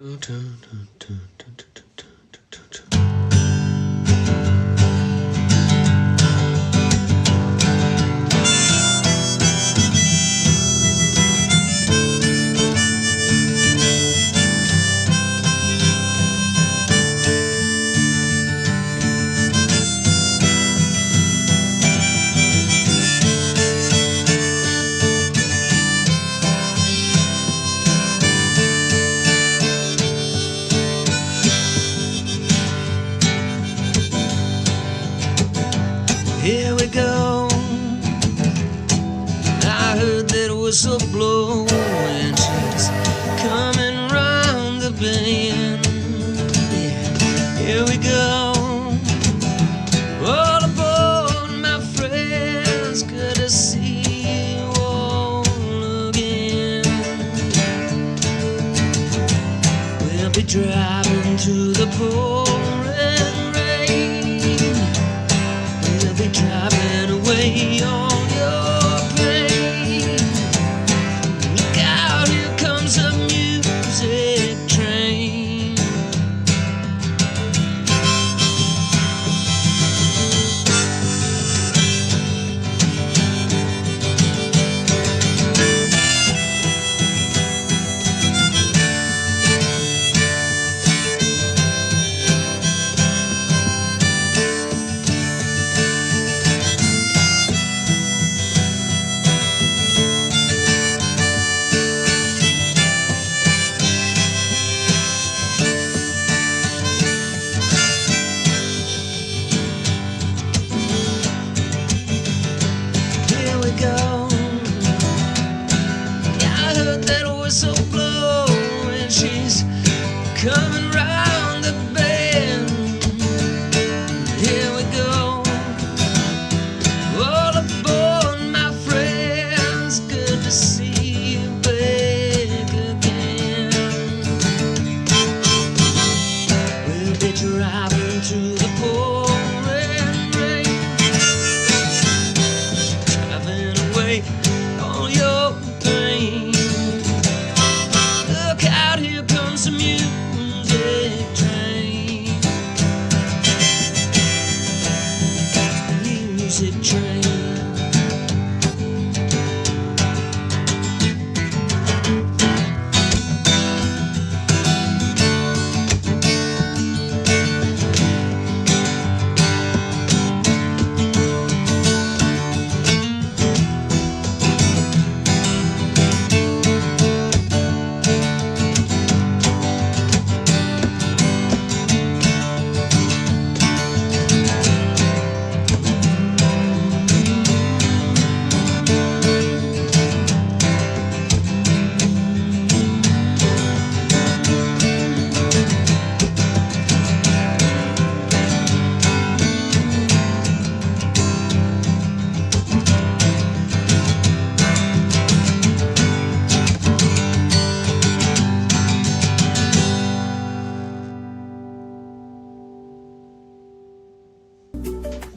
Here we go. I heard that whistle blow and she's coming round the bend. Yeah, here we go. All aboard, my friends. Good to see you all again. We'll be driving to the pouring rain. We'll be driving away all your pain. Look out, here comes a music train. Here we go. Yeah, I heard that whistle blow and she's coming round the bend. Here we go. All aboard, my friends. Good to see you back again. We'll be driving to the pouring rain. Driving away all your pain. Look out, here comes the music train. Music train.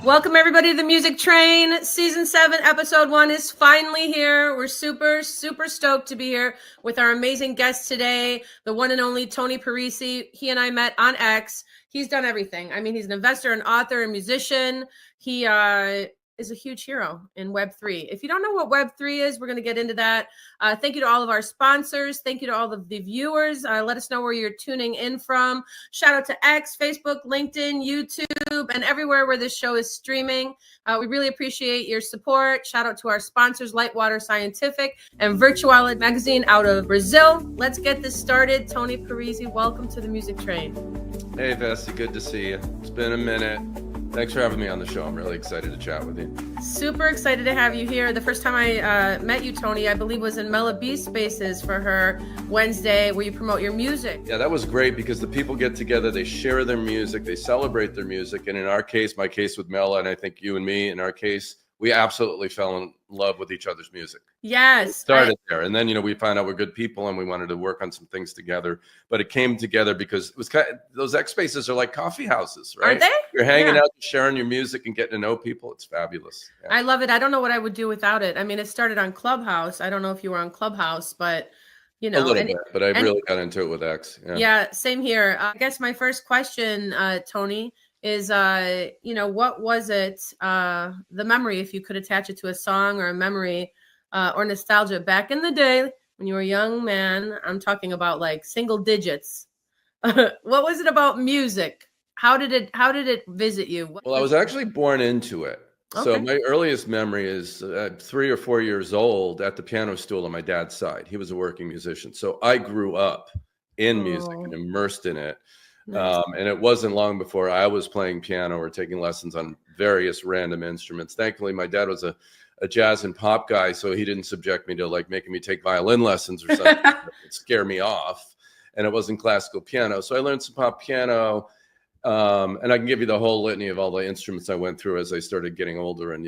Welcome everybody to the Music Train. Season 7, episode 1 is finally here. We're super stoked to be here with our amazing guest today, the one and only Tony Parisi. He and I met on X. He's done everything. I mean, he's an investor, an author, a musician. He is a huge hero in Web3. If you don't know what Web3 is, we're going to get into that. Thank you to all of our sponsors. Thank you to all of the viewers. Let us know where you're tuning in from. Shout out to X, Facebook, LinkedIn, YouTube, and everywhere where this show is streaming. We really appreciate your support. Shout out to our sponsors, Lightwater Scientific and Virtuality Magazine out of Brazil. Let's get this started. Tony Parisi, welcome to the Music Train. Hey, Vessi, good to see you. It's been a minute. Thanks for having me on the show. I'm really excited to chat with you. Super excited to have you here. The first time I met you, Tony, I believe was in Mela B Spaces for her Wednesday where you promote your music. Yeah, that was great because the people get together, they share their music, they celebrate their music. And in our case, my case with Mela, and I think you and me, in our case, we absolutely fell in love with each other's music. Yes. It started there. And then, we found out we're good people and we wanted to work on some things together. But it came together because it was those X spaces are like coffee houses, right? Aren't they? You're hanging out, sharing your music and getting to know people. It's fabulous. Yeah. I love it. I don't know what I would do without it. I mean, it started on Clubhouse. I don't know if you were on Clubhouse, but you A know, little and bit, but I really got into it with X. Yeah. yeah, same here. I guess my first question, Tony, is, what was it, the memory, if you could attach it to a song or a memory or nostalgia back in the day when you were a young man? I'm talking about like single digits. What was it about music? How did it visit you? Well, I was actually born into it. So Okay. my earliest memory is 3 or 4 years old at the piano stool on my dad's side. He was a working musician. So I grew up in music and Oh, immersed in it. nice. And it wasn't long before I was playing piano or taking lessons on various random instruments. Thankfully, my dad was a jazz and pop guy, so he didn't subject me to like making me take violin lessons or something that would scare me off. And it wasn't classical piano. So I learned some pop piano. And I can give you the whole litany of all the instruments I went through as I started getting older and,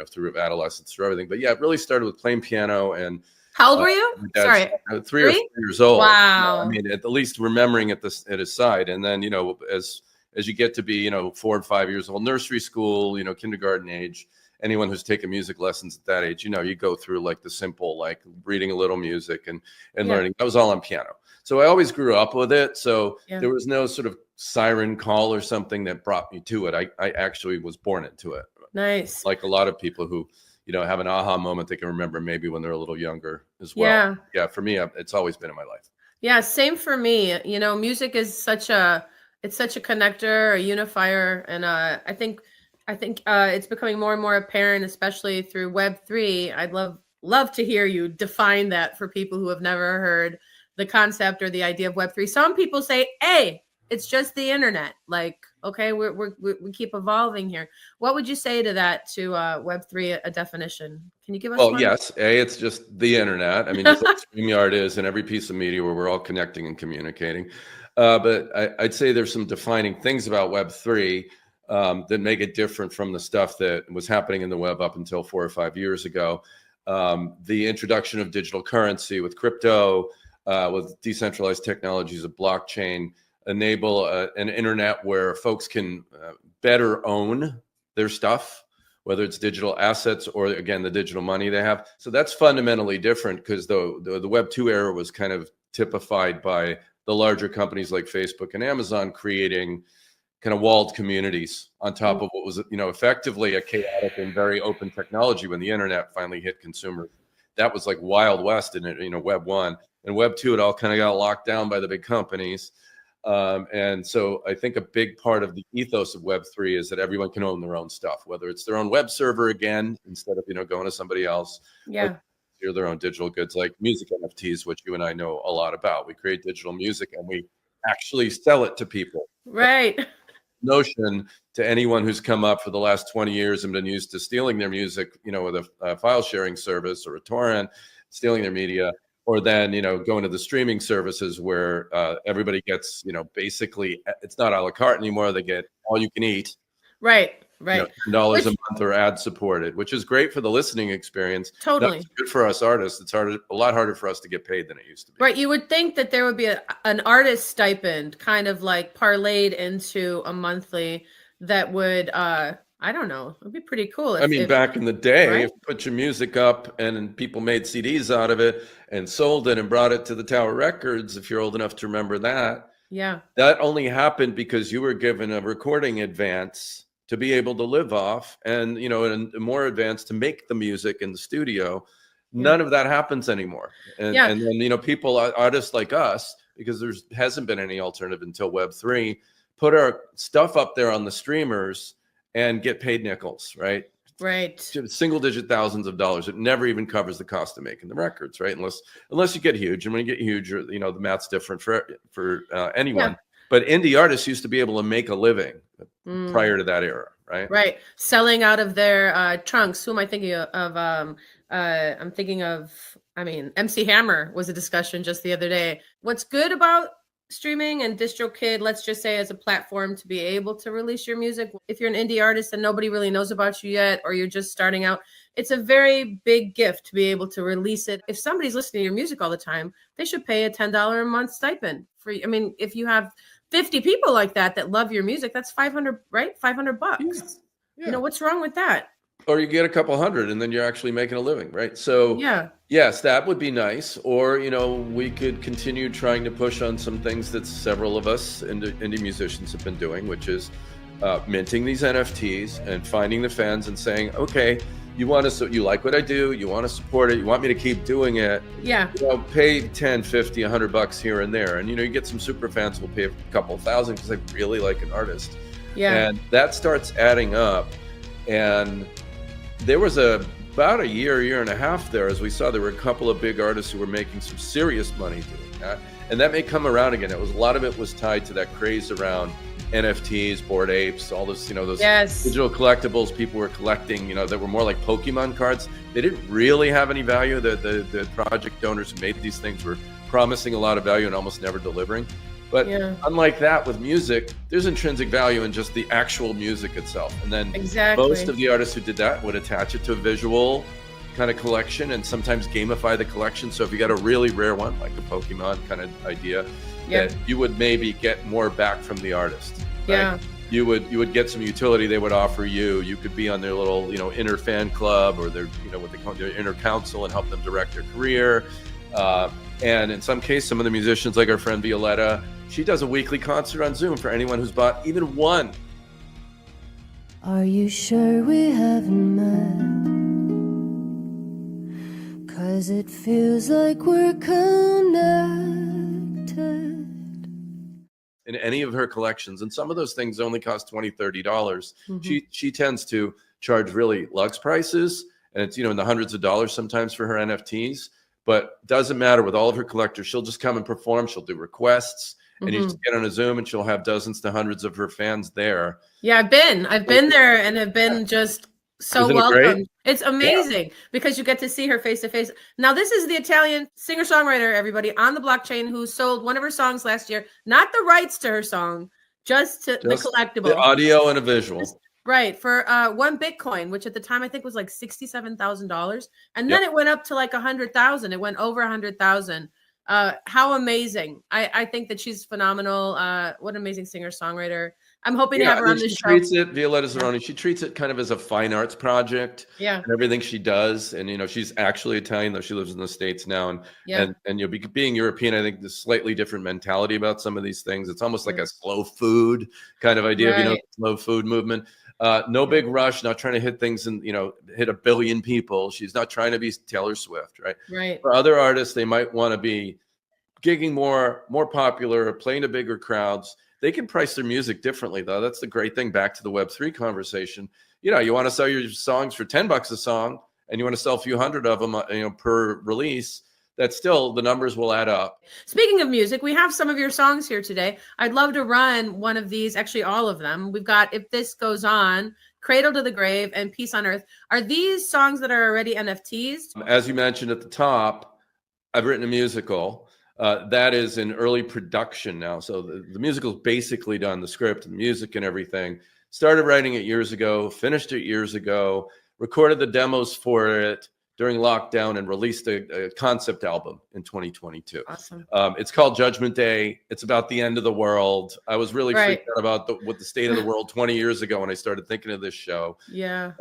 through adolescence, through everything. But yeah, it really started with playing piano. And How old were you? my dad's Sorry. 3 or 4 years old. Wow. I mean, at the least remembering at his side. And then, as you get to be, 4 and 5 years old, nursery school, kindergarten age, anyone who's taken music lessons at that age, you go through like the simple, like reading a little music and learning. That was all on piano. So I always grew up with it. So there was no sort of siren call or something that brought me to it. I actually was born into it. Nice. Like a lot of people who, have an aha moment they can remember maybe when they're a little younger as well. Yeah. For me, it's always been in my life. Yeah. Same for me. Music is such a connector, a unifier. And I think it's becoming more and more apparent, especially through Web3. I'd love to hear you define that for people who have never heard the concept or the idea of Web3. Some people say, hey, it's just the internet. Like, okay, we keep evolving here. What would you say to that, to Web3, a definition? Can you give us one? Yes. It's just the internet. I mean, just like StreamYard is in every piece of media where we're all connecting and communicating. But I'd say there's some defining things about Web3 that make it different from the stuff that was happening in the web up until 4 or 5 years ago. The introduction of digital currency with crypto, with decentralized technologies of blockchain, enable an internet where folks can better own their stuff, whether it's digital assets or, again, the digital money they have. So that's fundamentally different because the Web 2 era was kind of typified by the larger companies like Facebook and Amazon creating kind of walled communities on top of what was, effectively a chaotic and very open technology when the internet finally hit consumers. That was like Wild West in Web 1. And Web 2, it all kind of got locked down by the big companies. And so I think a big part of the ethos of Web 3 is that everyone can own their own stuff, whether it's their own web server again, instead of, going to somebody else. Yeah. Or their own digital goods like music NFTs, which you and I know a lot about. We create digital music and we actually sell it to people. Right. Notion to anyone who's come up for the last 20 years and been used to stealing their music, with a file sharing service or a torrent, stealing their media, or then, going to the streaming services where everybody gets, basically it's not a la carte anymore. They get all you can eat. Right. Right. $10 a month or ad supported, which is great for the listening experience. Totally. That's good for us artists. It's a lot harder for us to get paid than it used to be. Right. You would think that there would be an artist stipend kind of like parlayed into a monthly that would, I don't know, it would be pretty cool. Back in the day, right? if you put your music up and people made CDs out of it and sold it and brought it to the Tower Records, if you're old enough to remember that. Yeah. That only happened because you were given a recording advance to be able to live off and, and more advanced to make the music in the studio. None of that happens anymore. And then, people, artists like us, because there hasn't been any alternative until Web3, put our stuff up there on the streamers and get paid nickels, right? Right. Single digit thousands of dollars. It never even covers the cost of making the records, right? Unless you get huge. And when you get huge, the math's different for anyone. Yeah. But indie artists used to be able to make a living prior to that era, right? Right. Selling out of their trunks. Who am I thinking of? I'm thinking of, MC Hammer was a discussion just the other day. What's good about streaming and DistroKid, let's just say as a platform to be able to release your music, if you're an indie artist and nobody really knows about you yet, or you're just starting out, it's a very big gift to be able to release it. If somebody's listening to your music all the time, they should pay a $10 a month stipend for, if you have 50 people like that love your music, that's 500, right? $500. Yeah. What's wrong with that? Or you get a couple hundred and then you're actually making a living, right? So yeah, yes, that would be nice. Or, we could continue trying to push on some things that several of us indie musicians have been doing, which is minting these NFTs and finding the fans and saying, okay, you like what I do, you want to support it, you want me to keep doing it. Yeah. Pay 10, 50, $100 here and there. And, you get some super fans who'll pay a couple thousand because they really like an artist. Yeah. And that starts adding up. And there was about a year and a half there, as we saw, there were a couple of big artists who were making some serious money doing that. And that may come around again. A lot of it was tied to that craze around NFTs, Bored Apes, all those, those digital collectibles people were collecting, that were more like Pokemon cards. They didn't really have any value. The project owners who made these things were promising a lot of value and almost never delivering. But unlike that with music, there's intrinsic value in just the actual music itself. And then most of the artists who did that would attach it to a visual kind of collection and sometimes gamify the collection. So if you got a really rare one, like a Pokemon kind of idea, that you would maybe get more back from the artist. Right? Yeah. You would get some utility they would offer you. You could be on their little, inner fan club or their, what they call their inner council and help them direct their career. And in some cases, some of the musicians, like our friend Violetta, she does a weekly concert on Zoom for anyone who's bought even one. Are you sure we haven't met? 'Cause it feels like we're connected. In any of her collections, and some of those things only cost $20, $30. She tends to charge really luxe prices, and it's in the hundreds of dollars sometimes for her NFTs. But doesn't matter with all of her collectors. She'll just come and perform. She'll do requests, and you just get on a Zoom, and she'll have dozens to hundreds of her fans there. Yeah, I've been there and have been just so welcome. It's amazing because you get to see her face to face. Now, this is the Italian singer-songwriter, everybody, on the blockchain who sold one of her songs last year, not the rights to her song, just the collectible. The audio and a visual. Right, for 1 Bitcoin, which at the time I think was like $67,000. And then it went up to like 100,000. It went over 100,000. How amazing. I think that she's phenomenal. What an amazing singer-songwriter. I'm hoping to have her on this show. Violetta Zeroni, she treats it kind of as a fine arts project. And everything she does. And, she's actually Italian, though she lives in the States now. And being European, I think there's slightly different mentality about some of these things. It's almost like a slow food kind of idea, of, slow food movement. No big rush, not trying to hit things and, hit 1 billion people. She's not trying to be Taylor Swift, right? Right. For other artists, they might want to be gigging more popular, playing to bigger crowds. They can price their music differently, though. That's the great thing. Back to the Web3 conversation. You want to sell your songs for $10 a song, and you want to sell a few hundred of them, per release. That still the numbers will add up. Speaking of music, we have some of your songs here today. I'd love to run one of these, actually all of them. We've got If This Goes On, Cradle to the Grave, and Peace on Earth. Are these songs that are already NFTs? As you mentioned at the top, I've written a musical. That is in early production now. So the musical's basically done, the script, the music and everything. Started writing it years ago, finished it years ago, recorded the demos for it during lockdown and released a concept album in 2022. Awesome. It's called Judgment Day. It's about the end of the world. I was really freaked out about what the state of the world 20 years ago when I started thinking of this show. Yeah.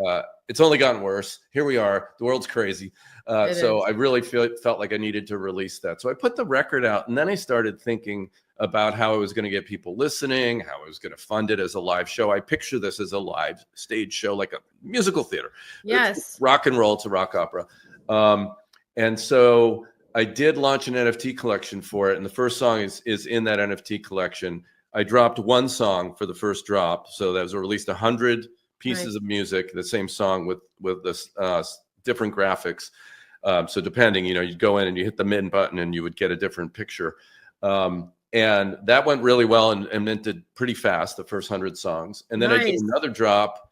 It's only gotten worse. Here we are. The world's crazy. So I really felt like I needed to release that. So I put the record out, and then I started thinking about how I was going to get people listening, how I was going to fund it as a live show. I picture this as a live stage show, like a musical theater. Yes. It's rock and roll. It's a rock opera. And so I did launch an NFT collection for it. And the first song is in that NFT collection. I dropped one song for the first drop. So that was released 100 pieces of music, the same song with this different graphics. So depending, you'd go in and you hit the min button and you would get a different picture. And that went really well and minted pretty fast, the first 100 songs. And then I did another drop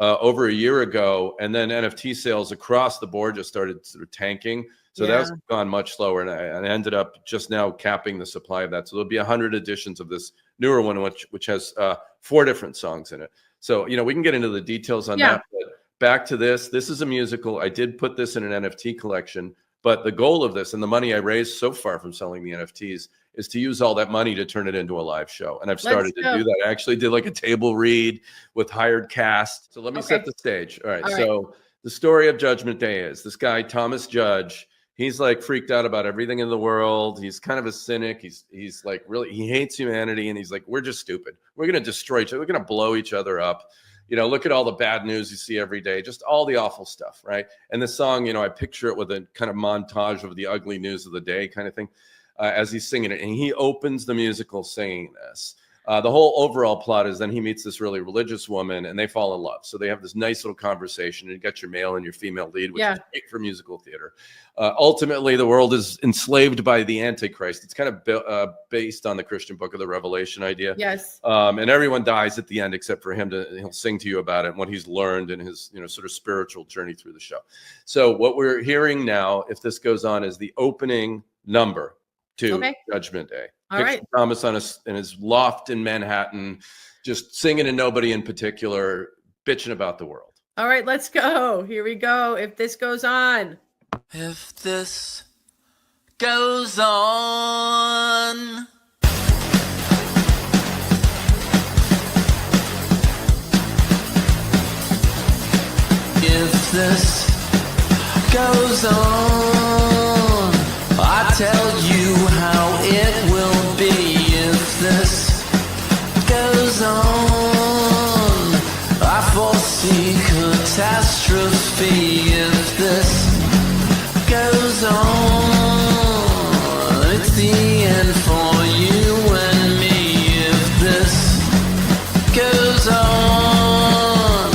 over a year ago, and then NFT sales across the board just started sort of tanking. So that's gone much slower, and I ended up just now capping the supply of that. So there'll be 100 editions of this newer one, which has 4 different songs in it. So, we can get into the details on that. But back to this is a musical. I did put this in an NFT collection, but the goal of this and the money I raised so far from selling the NFTs is to use all that money to turn it into a live show. And I've started to do that. I actually did like a table read with hired cast. So let me set the stage. All right. So the story of Judgment Day is this guy, Thomas Judge. He's like freaked out about everything in the world. He's kind of a cynic. He's like really, he hates humanity. And he's like, we're just stupid. We're going to destroy each other. We're going to blow each other up. You know, look at all the bad news you see every day, just all the awful stuff, right? And the song, you know, I picture it with a kind of montage of the ugly news of the day kind of thing as he's singing it. And he opens the musical singing this. The whole overall plot is then he meets this really religious woman and they fall in love. So they have this nice little conversation and you got your male and your female lead, which is great for musical theater. Ultimately, the world is enslaved by the Antichrist. It's kind of based on the Christian book of the Revelation idea. Yes. And everyone dies at the end except for him. He'll sing to you about it and what he's learned in his, you know, sort of spiritual journey through the show. So what we're hearing now, if this goes on, is the opening number to Judgment Day. All right. Thomas in his loft in Manhattan, just singing to nobody in particular, bitching about the world. All right, let's go. Here we go. If this goes on. If this goes on. If this goes on, I tell you how it will be. If this goes on, I foresee catastrophe. If this goes on, it's the end for you and me. If this goes on,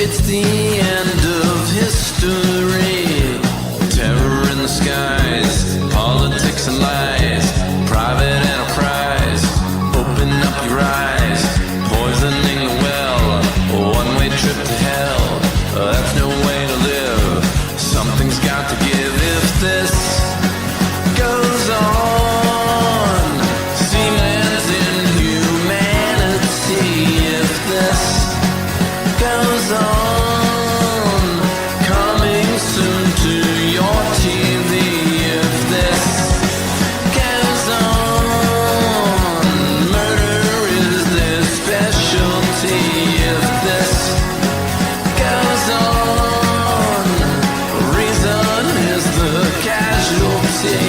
it's the end of history. Terror in the skies, politics and lies, private enterprise, open up your eyes, poisoning the well, one-way trip to hell, that's no way to live, something's got to give. If this goes on, seaman's inhumanity. If this goes on, coming soon to your TV. If this goes on, murder is their specialty. If this goes on, reason is the casualty.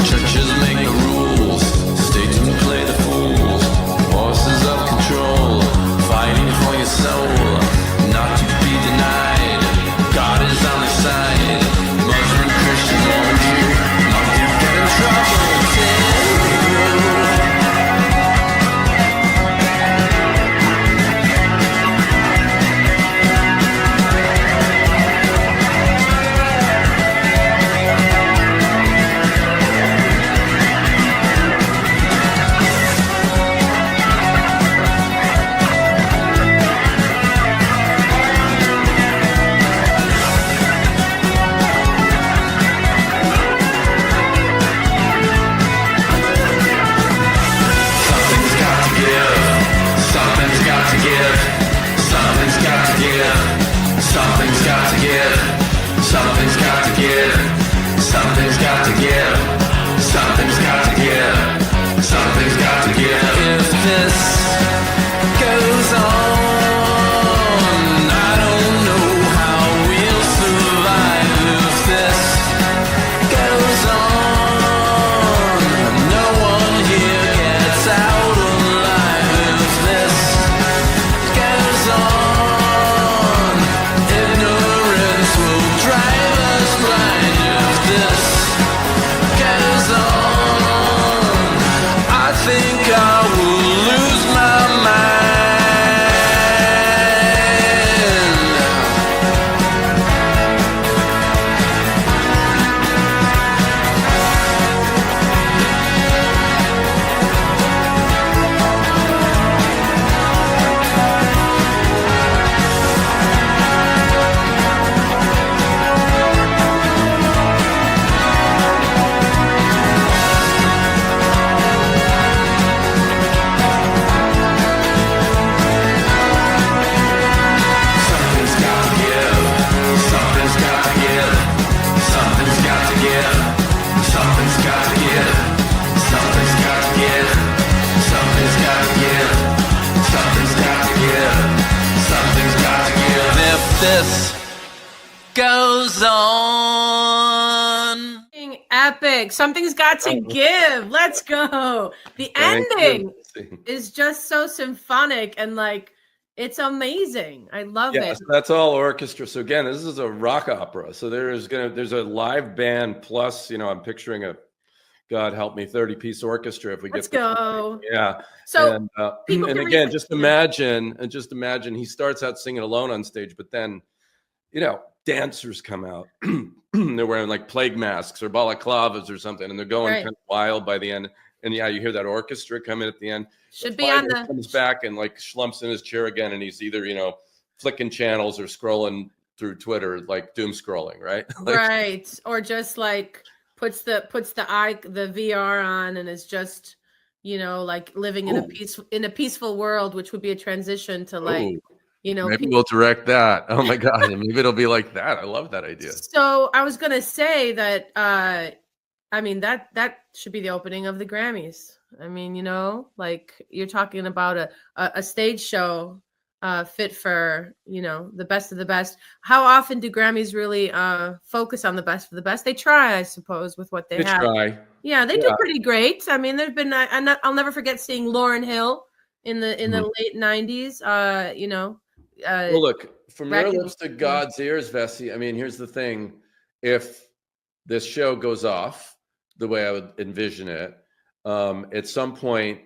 Churches make the rules, states will play the fools, forces of control, fighting for your soul, not to be denied. God is on their side. Muslim, Christian, or Jew, not to get in trouble too. Drive us blind if this goes on. this goes on. Epic. Something's got to give. Let's go. The ending is just so symphonic and like it's amazing. I love it. So that's all orchestra. So again, this is a rock opera. So there's a live band plus, I'm picturing a, God help me, 30-piece orchestra if we Let's get go. Yeah. So and again, just imagine he starts out singing alone on stage, but then, dancers come out. They're wearing like plague masks or balaclavas or something, and they're going kind of wild by the end. And you hear that orchestra come in at the end. Should be on the comes back and like slumps in his chair again, and he's either flicking channels or scrolling through Twitter, like doom scrolling, right? Right, or just like puts the VR on and is just like living in a peaceful world, which would be a transition to like. Maybe we'll direct that. Oh my God. Maybe it'll be like that. I love that idea. So I was going to say that, that should be the opening of the Grammys. I mean, like you're talking about a stage show fit for, the best of the best. How often do Grammys really focus on the best of the best? They try, I suppose, with what they have. Try. Yeah, they do pretty great. I mean, there's been, I'll never forget seeing Lauryn Hill in the late 90s, well, look, from your lips to God's ears, Vessi. I mean, here's the thing. If this show goes off the way I would envision it, at some point,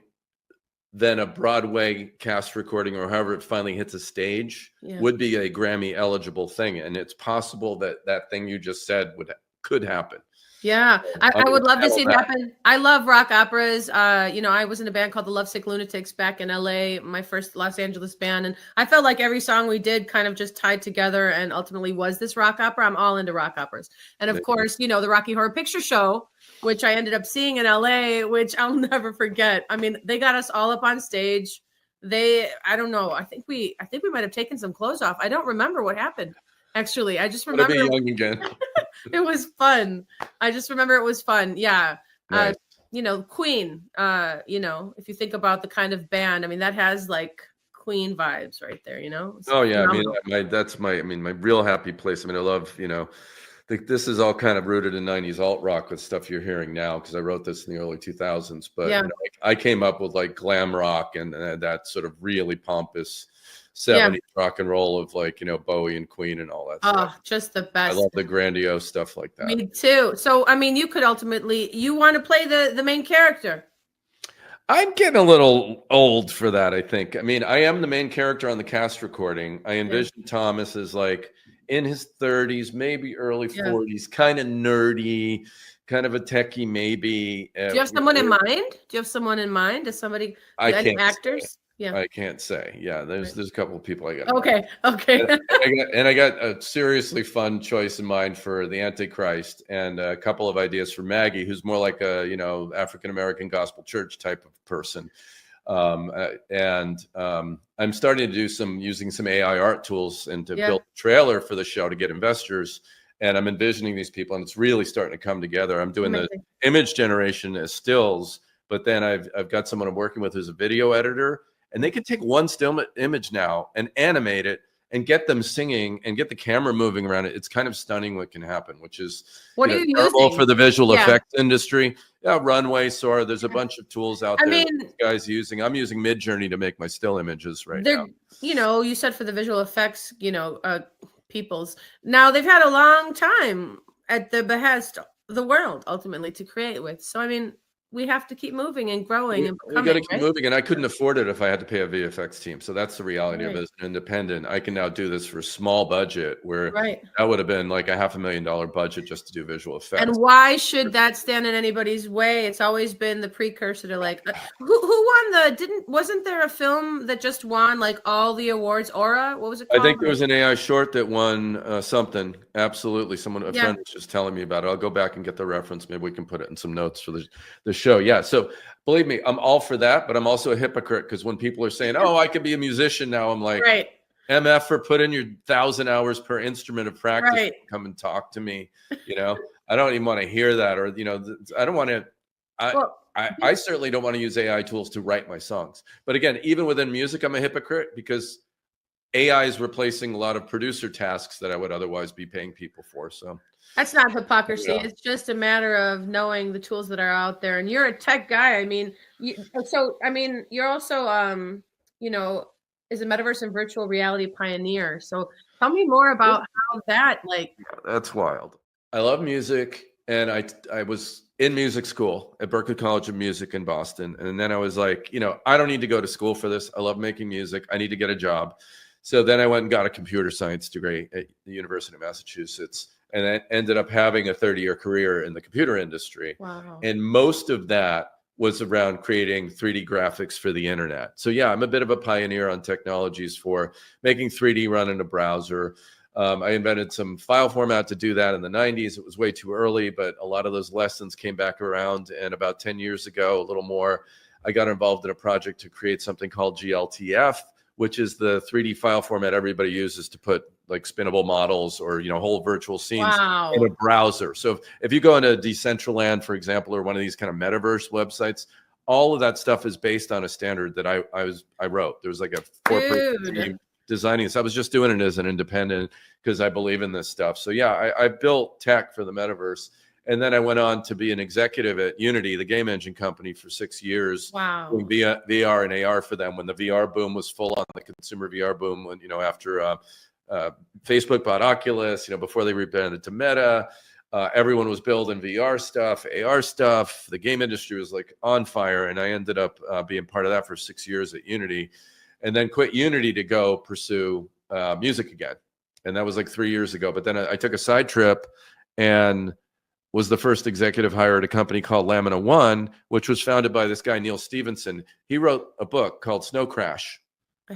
then a Broadway cast recording or however it finally hits a stage would be a Grammy eligible thing. And it's possible that thing you just said could happen. Yeah, I would love to see it happen. I love rock operas. I was in a band called the Lovesick Lunatics back in LA, my first Los Angeles band. And I felt like every song we did kind of just tied together and ultimately was this rock opera. I'm all into rock operas. And of course, the Rocky Horror Picture Show, which I ended up seeing in LA, which I'll never forget. I mean, they got us all up on stage. I don't know. I think we might have taken some clothes off. I don't remember what happened. Actually, I just remember young again. It was fun. I just remember it was fun. Yeah. Nice. Queen, if you think about the kind of band, I mean, that has like Queen vibes right there, It's phenomenal. I mean, that's my real happy place. I mean, I love, this is all kind of rooted in 90s alt rock with stuff you're hearing now, because I wrote this in the early 2000s. But I came up with like glam rock and that sort of really pompous 70s rock and roll of like, Bowie and Queen and all that stuff. Just the best. I love the grandiose stuff like that. Me too. So, I mean, you could you want to play the main character. I'm getting a little old for that, I think. I mean, I am the main character on the cast recording. I envision Thomas as like in his 30s, maybe early 40s, kind of nerdy, kind of a techie, maybe. Do you have someone in mind? Do you have someone in mind? Is somebody, any actors? Yeah, I can't say. Yeah, there's a couple of people I got. Okay. And I got a seriously fun choice in mind for the Antichrist, and a couple of ideas for Maggie, who's more like a African American gospel church type of person. I'm starting to do using some AI art tools and to build a trailer for the show to get investors. And I'm envisioning these people, and it's really starting to come together. I'm doing the image generation as stills, but then I've got someone I'm working with who's a video editor. And they can take one still image now and animate it and get them singing and get the camera moving around it. It's kind of stunning what can happen, which is what are you using for the visual effects industry. Yeah, Runway, Sora. There's a bunch of tools out there that guys using. I'm using Midjourney to make my still images right now. You said for the visual effects, peoples. Now they've had a long time at the behest of the world ultimately to create with. So I mean, we have to keep moving and growing and becoming. We got to keep moving, and I couldn't afford it if I had to pay a VFX team. So that's the reality of it. As an independent, I can now do this for a small budget, where that would have been like a $500,000 budget just to do visual effects. And why should that stand in anybody's way? It's always been the precursor to like who won wasn't there a film that just won like all the awards? Aura, what was it called? I think there was an AI short that won something. Absolutely, a friend was just telling me about it. I'll go back and get the reference. Maybe we can put it in some notes for the show. Yeah. So believe me, I'm all for that, but I'm also a hypocrite, because when people are saying, "Oh, I could be a musician now," I'm like, MF for put in your 1,000 hours per instrument of practice. Come and talk to me. I don't even want to hear that, or I don't want to. I certainly don't want to use AI tools to write my songs. But again, even within music, I'm a hypocrite, because AI is replacing a lot of producer tasks that I would otherwise be paying people for. So that's not hypocrisy. Yeah. It's just a matter of knowing the tools that are out there. And you're a tech guy. I mean, you're also, you know, is a metaverse and virtual reality pioneer. So tell me more about how that, like. That's wild. I love music, and I was in music school at Berklee College of Music in Boston. And then I was like, you know, I don't need to go to school for this. I love making music. I need to get a job. So then I went and got a computer science degree at the University of Massachusetts, and I ended up having a 30-year career in the computer industry. Wow. And most of that was around creating 3D graphics for the internet. So yeah, I'm a bit of a pioneer on technologies for making 3D run in a browser. I invented some file format to do that in the 90s. It was way too early, but a lot of those lessons came back around. And about 10 years ago, a little more, I got involved in a project to create something called GLTF, which is the 3D file format everybody uses to put like spinnable models or, you know, whole virtual scenes in a browser. So if you go into Decentraland, for example, or one of these kind of metaverse websites, all of that stuff is based on a standard that I wrote. There was like a 4-person team designing this. I was just doing it as an independent because I believe in this stuff. So yeah, I built tech for the metaverse. And then I went on to be an executive at Unity, the game engine company, for 6 years. Wow. Doing VR and AR for them when the VR boom was full on, the consumer VR boom, when, you know, after Facebook bought Oculus, you know, before they rebranded to Meta, everyone was building VR stuff, AR stuff. The game industry was like on fire. And I ended up being part of that for 6 years at Unity, and then quit Unity to go pursue music again. And that was like 3 years ago. But then I took a side trip and was the first executive hire at a company called Lamina One, which was founded by this guy, Neil Stevenson. He wrote a book called Snow Crash,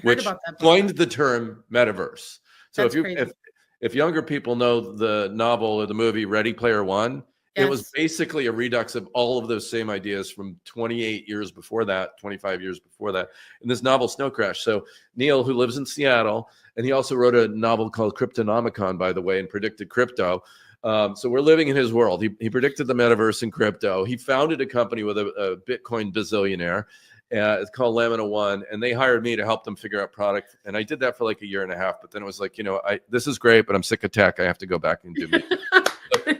which coined the term metaverse. So if younger people know the novel or the movie Ready Player One, yes, it was basically a redux of all of those same ideas from 28 years before that, 25 years before that, in this novel Snow Crash. So Neil, who lives in Seattle, and he also wrote a novel called Cryptonomicon, by the way, and predicted crypto. So we're living in his world. He predicted the metaverse and crypto. He founded a company with a Bitcoin bazillionaire. It's called Lamina One, and they hired me to help them figure out product. And I did that for like a year and a half. But then it was like, you know, this is great, but I'm sick of tech. I have to go back and do it.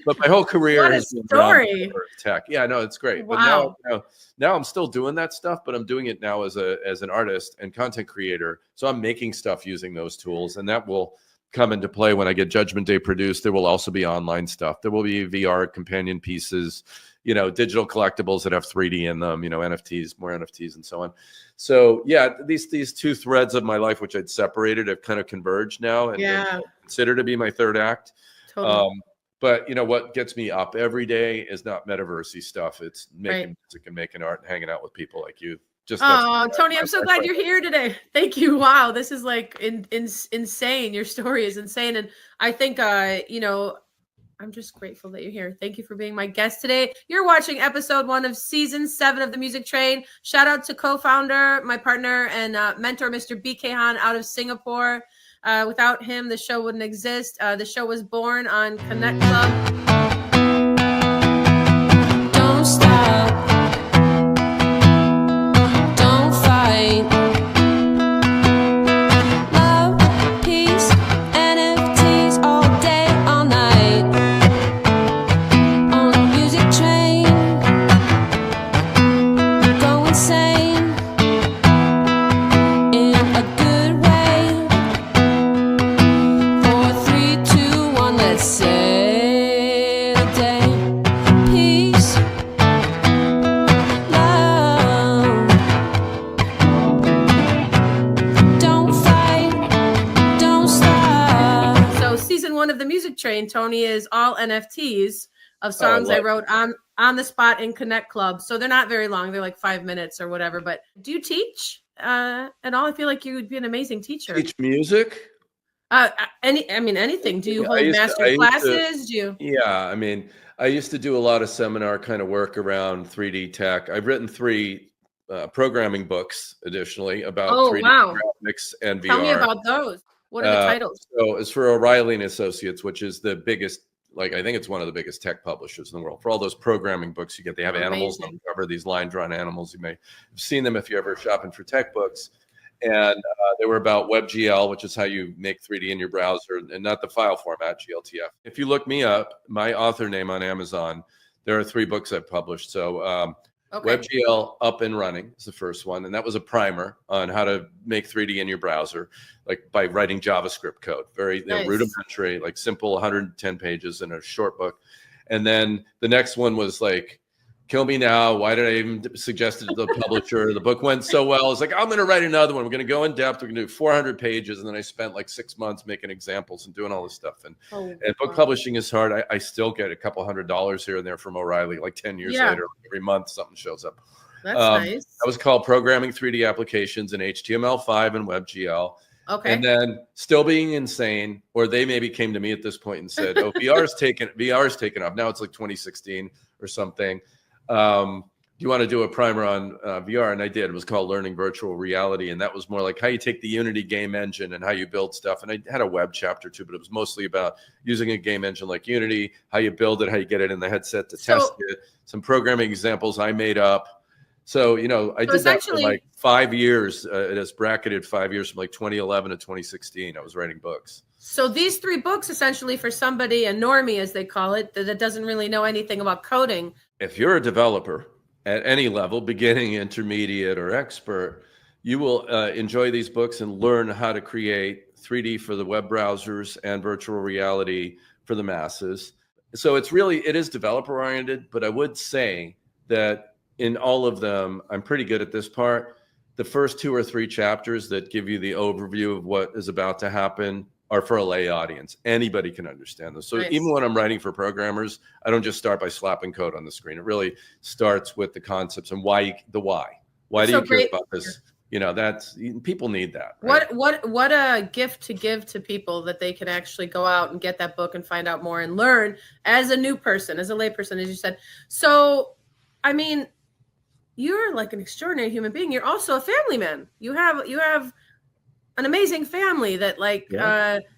But my whole career has been around tech. Yeah, no, it's great. Wow. But now I'm still doing that stuff, but I'm doing it now as an artist and content creator. So I'm making stuff using those tools, and that will come into play when I get Judgment Day produced. There will also be online stuff. There will be VR companion pieces, you know, digital collectibles that have 3D in them, you know, NFTs, more NFTs, and so on. So yeah, these two threads of my life, which I'd separated, have kind of converged now, and consider to be my third act. Totally. But you know what gets me up every day is not metaversey stuff. It's making music and making art and hanging out with people like you. Tony, I'm so glad you're here today. Thank you. Wow, this is like insane. Your story is insane, and I think you know, I'm just grateful that you're here. Thank you for being my guest today. You're watching episode 1 of season 7 of The Music Train. Shout out to co-founder, my partner and mentor, Mr. BK Han, out of Singapore. Without him, the show wouldn't exist. The show was born on Connect Club. Don't stop. Love, peace, NFTs all day, all night. On the music train, go insane in a good way. 4, 3, 2, 1, let's say the day. Peace, love. Don't fight, don't stop. So season 1 of The Music Train, Tony, is all NFTs of songs I wrote on the spot in Connect Club. So they're not very long. They're like 5 minutes or whatever. But do you teach at all? I feel like you would be an amazing teacher. Teach music? Anything. Do you hold master classes? Yeah, I mean, I used to do a lot of seminar kind of work around 3D tech. I've written 3 programming books, additionally, about 3D graphics and VR. Tell me about those. What are the titles? So it's for O'Reilly and Associates, which is the biggest, like, I think it's one of the biggest tech publishers in the world. For all those programming books you get, they have animals on the cover, these line-drawn animals. You may have seen them if you're ever shopping for tech books. And they were about WebGL, which is how you make 3D in your browser, and not the file format, GLTF. If you look me up, my author name on Amazon, there are 3 books I've published. So WebGL Up and Running is the first one. And that was a primer on how to make 3D in your browser, like by writing JavaScript code. Very rudimentary, like simple 110 pages in a short book. And then the next one was like, Kill Me Now. Why did I even suggest it to the publisher? The book went so well. It's like, I'm going to write another one. We're going to go in depth. We're going to do 400 pages. And then I spent like 6 months making examples and doing all this stuff. And book publishing is hard. I still get a couple $100 here and there from O'Reilly. Like 10 years later, every month something shows up. That's nice. That was called Programming 3D Applications in HTML5 and WebGL. Okay. And then Still Being Insane, or they maybe came to me at this point and said, oh, VR's taken off. Now it's like 2016 or something. Do you want to do a primer on VR? And I did. It was called Learning Virtual Reality. And that was more like how you take the Unity game engine and how you build stuff. And I had a web chapter too, but it was mostly about using a game engine like Unity, how you build it, how you get it in the headset to test it, some programming examples I made up. So, I did that for like 5 years. It has bracketed 5 years from like 2011 to 2016. I was writing books. So these 3 books essentially for somebody, a normie as they call it, that doesn't really know anything about coding. If you're a developer at any level, beginning, intermediate, or expert, you will enjoy these books and learn how to create 3D for the web browsers and virtual reality for the masses. So it is developer oriented, but I would say that in all of them, I'm pretty good at this part. The first 2 or 3 chapters that give you the overview of what is about to happen are for a lay audience. Anybody can understand this. So even when I'm writing for programmers, I don't just start by slapping code on the screen. It really starts with the concepts and why. Why do you care about this? That's people need that. Right? What a gift to give to people that they can actually go out and get that book and find out more and learn as a new person, as a lay person, as you said. So, I mean, you're like an extraordinary human being. You're also a family man. You have an amazing family that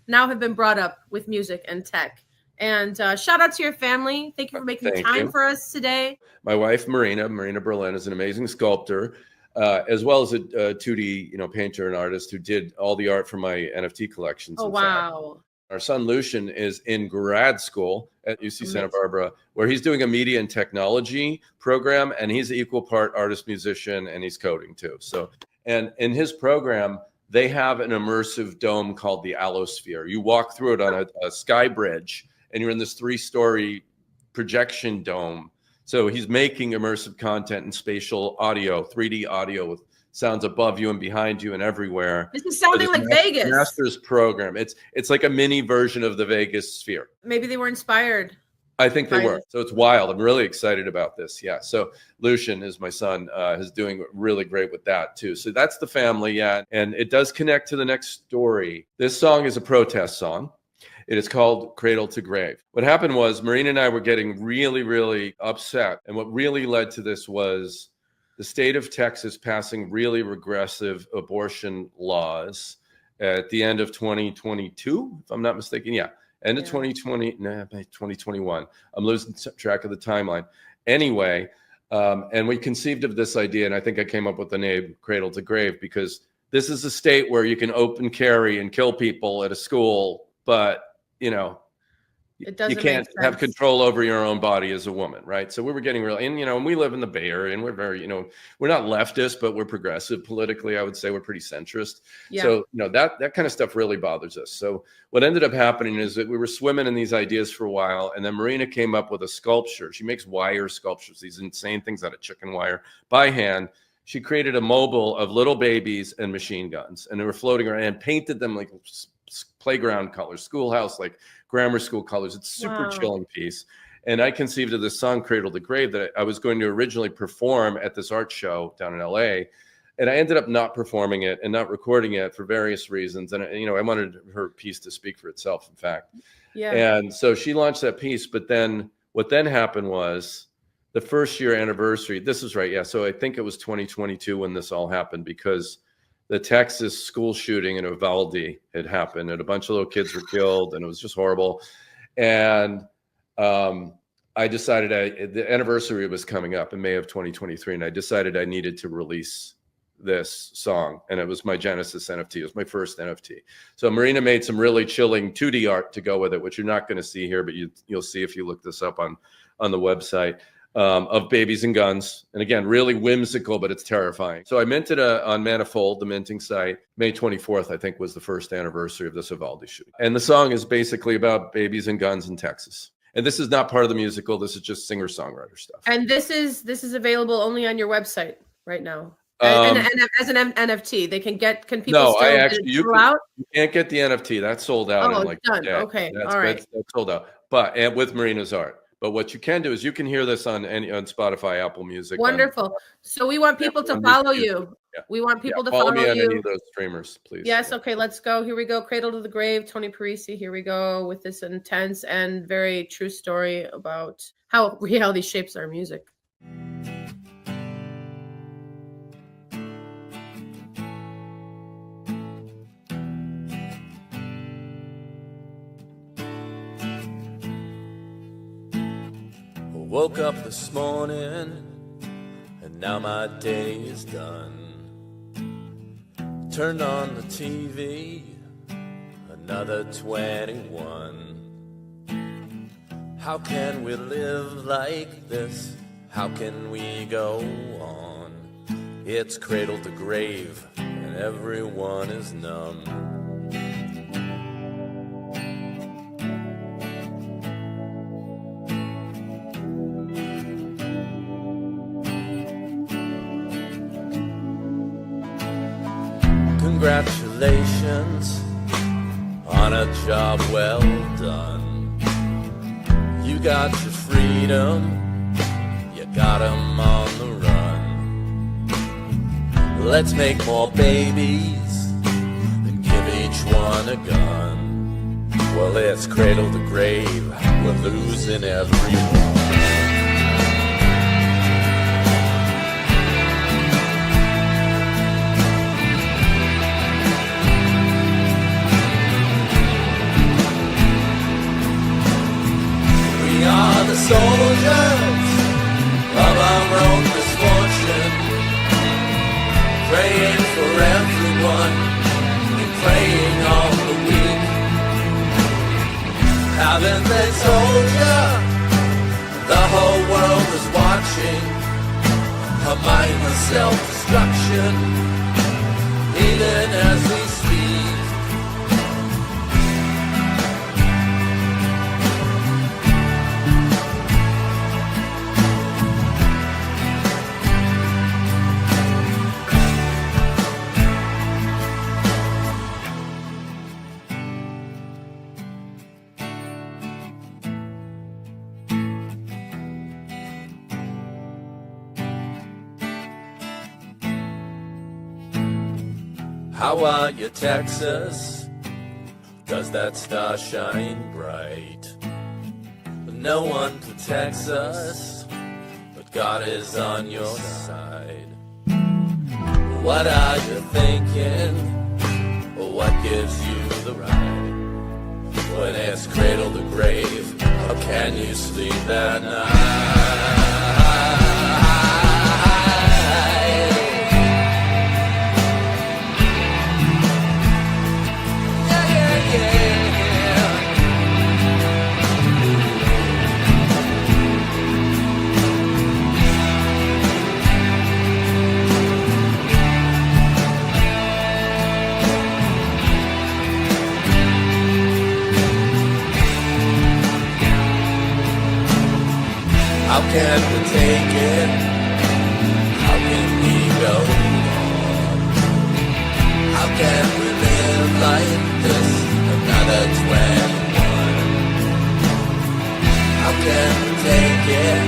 now have been brought up with music and tech. And shout out to your family. Thank you for making time for us today. My wife, Marina Berlin, is an amazing sculptor, as well as a 2D, painter and artist who did all the art for my NFT collections. Oh, wow. Our son, Lucian, is in grad school at UC Santa Barbara, where he's doing a media and technology program, and he's an equal part artist, musician, and he's coding too. So, and in his program, they have an immersive dome called the Allosphere. You walk through it on a sky bridge, and you're in this 3-story projection dome. So he's making immersive content and spatial audio, 3D audio with sounds above you and behind you and everywhere. This is sounding like Vegas. Master's program. It's like a mini version of the Vegas sphere. Maybe they were inspired. I think they were. So it's wild. I'm really excited about this. Yeah. So Lucian is my son, is doing really great with that too. So that's the family. Yeah. And it does connect to the next story. This song is a protest song. It is called Cradle to Grave. What happened was Marina and I were getting really, really upset. And what really led to this was the state of Texas passing really regressive abortion laws at the end of 2022, if I'm not mistaken. Yeah. End of 2021. I'm losing track of the timeline. Anyway, and we conceived of this idea, and I think I came up with the name Cradle to Grave because this is a state where you can open carry and kill people at a school, but, you can't have control over your own body as a woman, right? So we were getting real, and we live in the Bay Area, and we're very, we're not leftist, but we're progressive politically. I would say we're pretty centrist. Yeah. So, that kind of stuff really bothers us. So what ended up happening is that we were swimming in these ideas for a while, and then Marina came up with a sculpture. She makes wire sculptures, these insane things out of chicken wire by hand. She created a mobile of little babies and machine guns, and they were floating around and painted them like playground colors, schoolhouse, like grammar school colors. It's super chilling piece. And I conceived of this song, Cradle to Grave, that I was going to originally perform at this art show down in LA. And I ended up not performing it and not recording it for various reasons. And, I wanted her piece to speak for itself, in fact. Yeah. And so she launched that piece. But then what then happened was the first year anniversary. This is right. Yeah. So I think it was 2022 when this all happened, because the Texas school shooting in Uvalde had happened and a bunch of little kids were killed, and it was just horrible. And I decided the anniversary was coming up in May of 2023, and I decided I needed to release this song, and it was my Genesis NFT. It was my first NFT. So Marina made some really chilling 2D art to go with it, which you're not going to see here, but you'll see if you look this up on the website, of babies and guns. And again, really whimsical, but it's terrifying. So I minted on Manifold, the minting site. May 24th, I think, was the first anniversary of this Uvalde shooting. And the song is basically about babies and guns in Texas. And this is not part of the musical. This is just singer-songwriter stuff. And this is available only on your website right now. And as an NFT, can people no, still I actually, you can't get the NFT. That's sold out. Oh, done. Okay. All right. That's sold out. And with Marina's art. But what you can do is you can hear this on Spotify, Apple Music. Wonderful. So we want people to follow you. Yeah. We want people to follow me on you. Any of those streamers, please. Yes. Okay. Let's go. Here we go. Cradle to the Grave. Tony Parisi. Here we go with this intense and very true story about how reality shapes our music. Woke up this morning, and now my day is done. Turned on the TV, another 21. How can we live like this? How can we go on? It's cradle to grave, and everyone is numb. Congratulations on a job well done. You got your freedom, you got 'em on the run. Let's make more babies and give each one a gun. Well, it's cradle to grave, we're losing everyone. We are the soldiers of our own misfortune, praying for everyone and praying on the weak. Haven't they told you the whole world is watching? A mindless self-destruction, even as we speak. How are you, Texas? Does that star shine bright? No one protects us, but God is on your side. What are you thinking? What gives you the right? When it's cradle to grave, how can you sleep at night? How can we take it? How can we go on? How can we live like this another 21? How can we take it?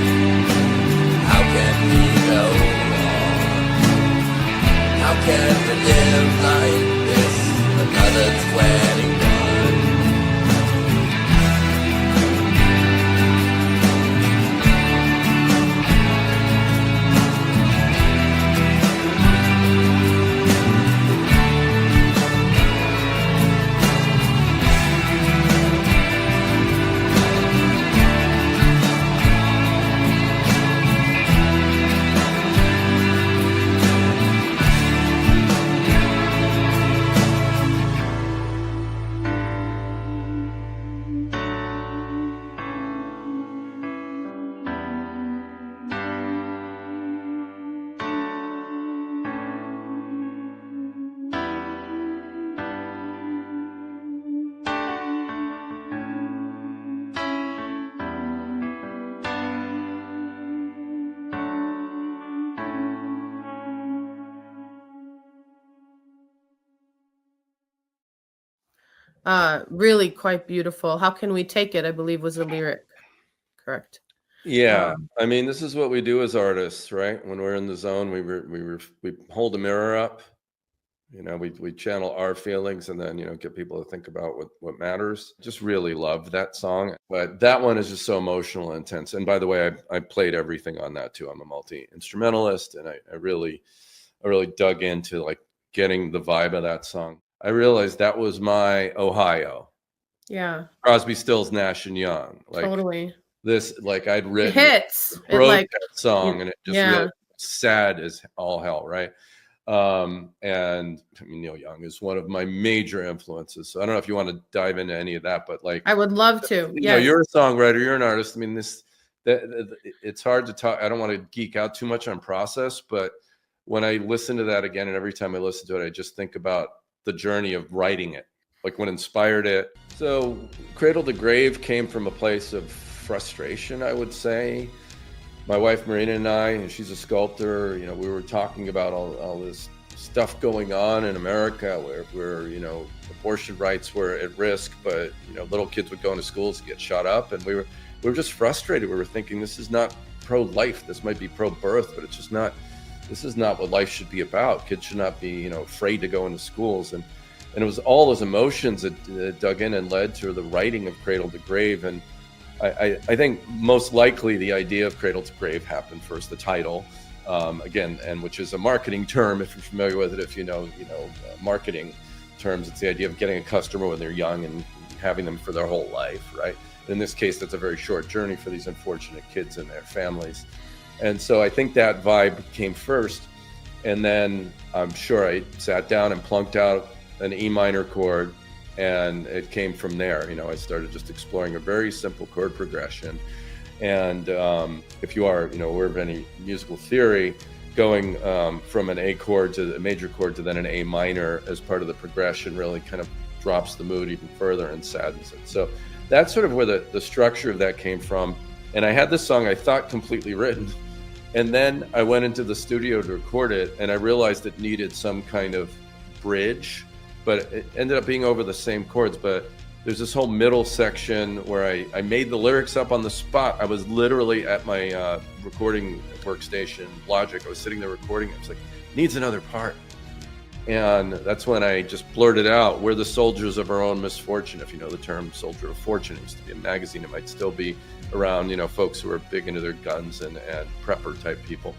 How can we go on? How can we live like this another 21? Really quite beautiful. How can we take it? I believe was the lyric. Correct. Yeah. I mean, this is what we do as artists, right? When we're in the zone, we hold a mirror up, we channel our feelings and then, get people to think about what matters. Just really love that song. But that one is just so emotional and intense. And by the way, I played everything on that too. I'm a multi-instrumentalist, and I really dug into like getting the vibe of that song. I realized that was my Ohio. Yeah. Crosby, Stills, Nash and Young. Like, totally. This, like, I'd written hits. It broke like that song, and it just really sad as all hell, right? And I mean, Neil Young is one of my major influences. So I don't know if you want to dive into any of that, but like, I would love to. You're a songwriter, you're an artist. I mean, it's hard to talk. I don't want to geek out too much on process, but when I listen to that again, and every time I listen to it, I just think about the journey of writing it, like what inspired it. So Cradle to Grave came from a place of frustration, I would say. My wife Marina and I, and she's a sculptor, we were talking about all this stuff going on in America where abortion rights were at risk, but little kids would go into schools and get shot up, and we were just frustrated. We were thinking, this is not pro-life, this might be pro-birth, but it's just not. This is not what life should be about. Kids should not be afraid to go into schools, and it was all those emotions that dug in and led to the writing of Cradle to Grave. And I think most likely the idea of Cradle to Grave happened first, the title, again, and which is a marketing term. If you're familiar with it, if you know marketing terms, it's the idea of getting a customer when they're young and having them for their whole life, right? In this case, that's a very short journey for these unfortunate kids and their families. And so I think that vibe came first, and then I'm sure I sat down and plunked out an E minor chord, and it came from there. I started just exploring a very simple chord progression. And if you are, aware of any musical theory, going from an A chord to a major chord to then an A minor as part of the progression really kind of drops the mood even further and saddens it. So that's sort of where the structure of that came from. And I had this song I thought completely written. And then I went into the studio to record it, and I realized it needed some kind of bridge, but it ended up being over the same chords. But there's this whole middle section where I made the lyrics up on the spot. I was literally at my recording workstation, Logic. I was sitting there recording. I was like, needs another part. And that's when I just blurted out, we're the soldiers of our own misfortune. If you know the term Soldier of Fortune, it used to be a magazine. It might still be around, folks who are big into their guns and prepper type people.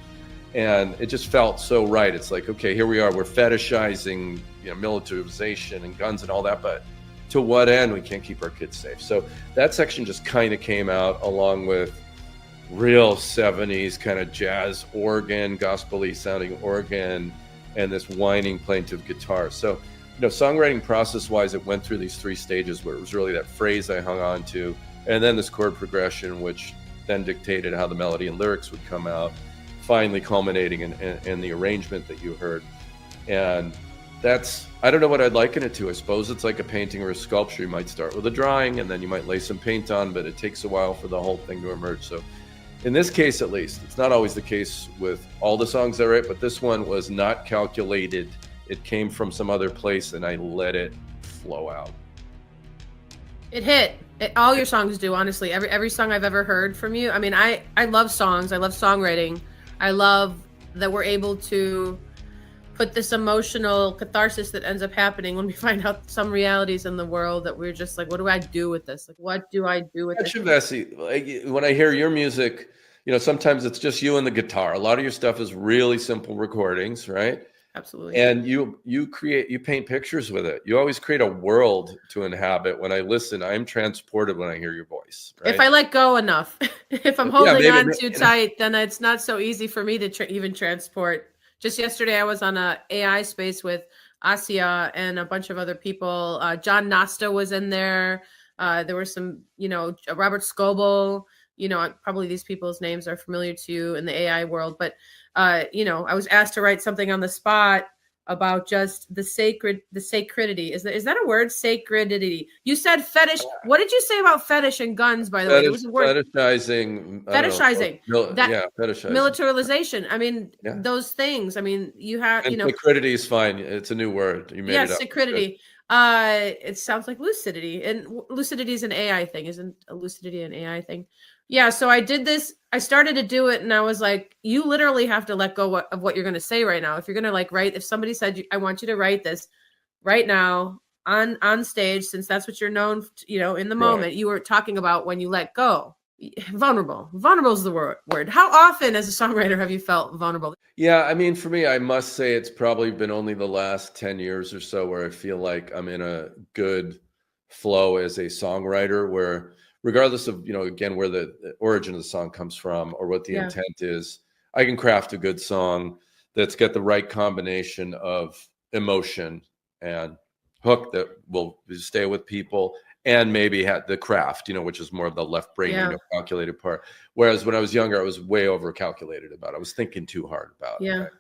And it just felt so right. It's like, okay, here we are. We're fetishizing, militarization and guns and all that, but to what end? We can't keep our kids safe. So that section just kind of came out along with real 70s kind of jazz organ, gospel-y sounding organ, and this whining plaintive guitar. So, songwriting process-wise, it went through these three stages where it was really that phrase I hung on to, and then this chord progression, which then dictated how the melody and lyrics would come out, finally culminating in the arrangement that you heard. And that's, I don't know what I'd liken it to. I suppose it's like a painting or a sculpture. You might start with a drawing, and then you might lay some paint on, but it takes a while for the whole thing to emerge. So in this case, at least, it's not always the case with all the songs I write, but this one was not calculated. It came from some other place, and I let it flow out. It hit. All your songs do, honestly. Every song I've ever heard from you. I mean, I love songs. I love songwriting. I love that we're able to put this emotional catharsis that ends up happening when we find out some realities in the world that we're just like, what do I do with this? Like, what do I do with this? Vessi, like, when I hear your music, sometimes it's just you and the guitar. A lot of your stuff is really simple recordings, right? Absolutely. And you paint pictures with it. You always create a world to inhabit. When I listen, I'm transported when I hear your voice. Right? If I let go enough, if I'm holding on too tight, then it's not so easy for me to even transport. Just yesterday, I was on a AI space with Asia and a bunch of other people. John Nosta was in there. There were some, Robert Scoble. Probably these people's names are familiar to you in the AI world. But, I was asked to write something on the spot about just the sacredity. Is that a word? Sacredity. You said fetish. What did you say about fetish and guns, by the way? It was a word. Fetishizing. Fetishizing. Militarization. I mean, those things. I mean, you have, Sacredity is fine. It's a new word. You made it up. Sacredity. It sounds like lucidity, and lucidity is an AI thing, isn't a lucidity an AI thing? Yeah. So I did this. I started to do it, and I was like, you literally have to let go of what you're going to say right now. If you're going to like write, if somebody said, I want you to write this right now on stage, since that's what you're known, in the moment, you were talking about when you let go. Vulnerable is the word. How often as a songwriter have you felt vulnerable? Yeah, I mean, for me, I must say it's probably been only the last 10 years or so where I feel like I'm in a good flow as a songwriter, where regardless of, again, where the origin of the song comes from or what the intent is, I can craft a good song that's got the right combination of emotion and hook that will stay with people, and maybe had the craft, which is more of the left brain, calculated part. Whereas when I was younger, I was way over calculated about it. I was thinking too hard about it.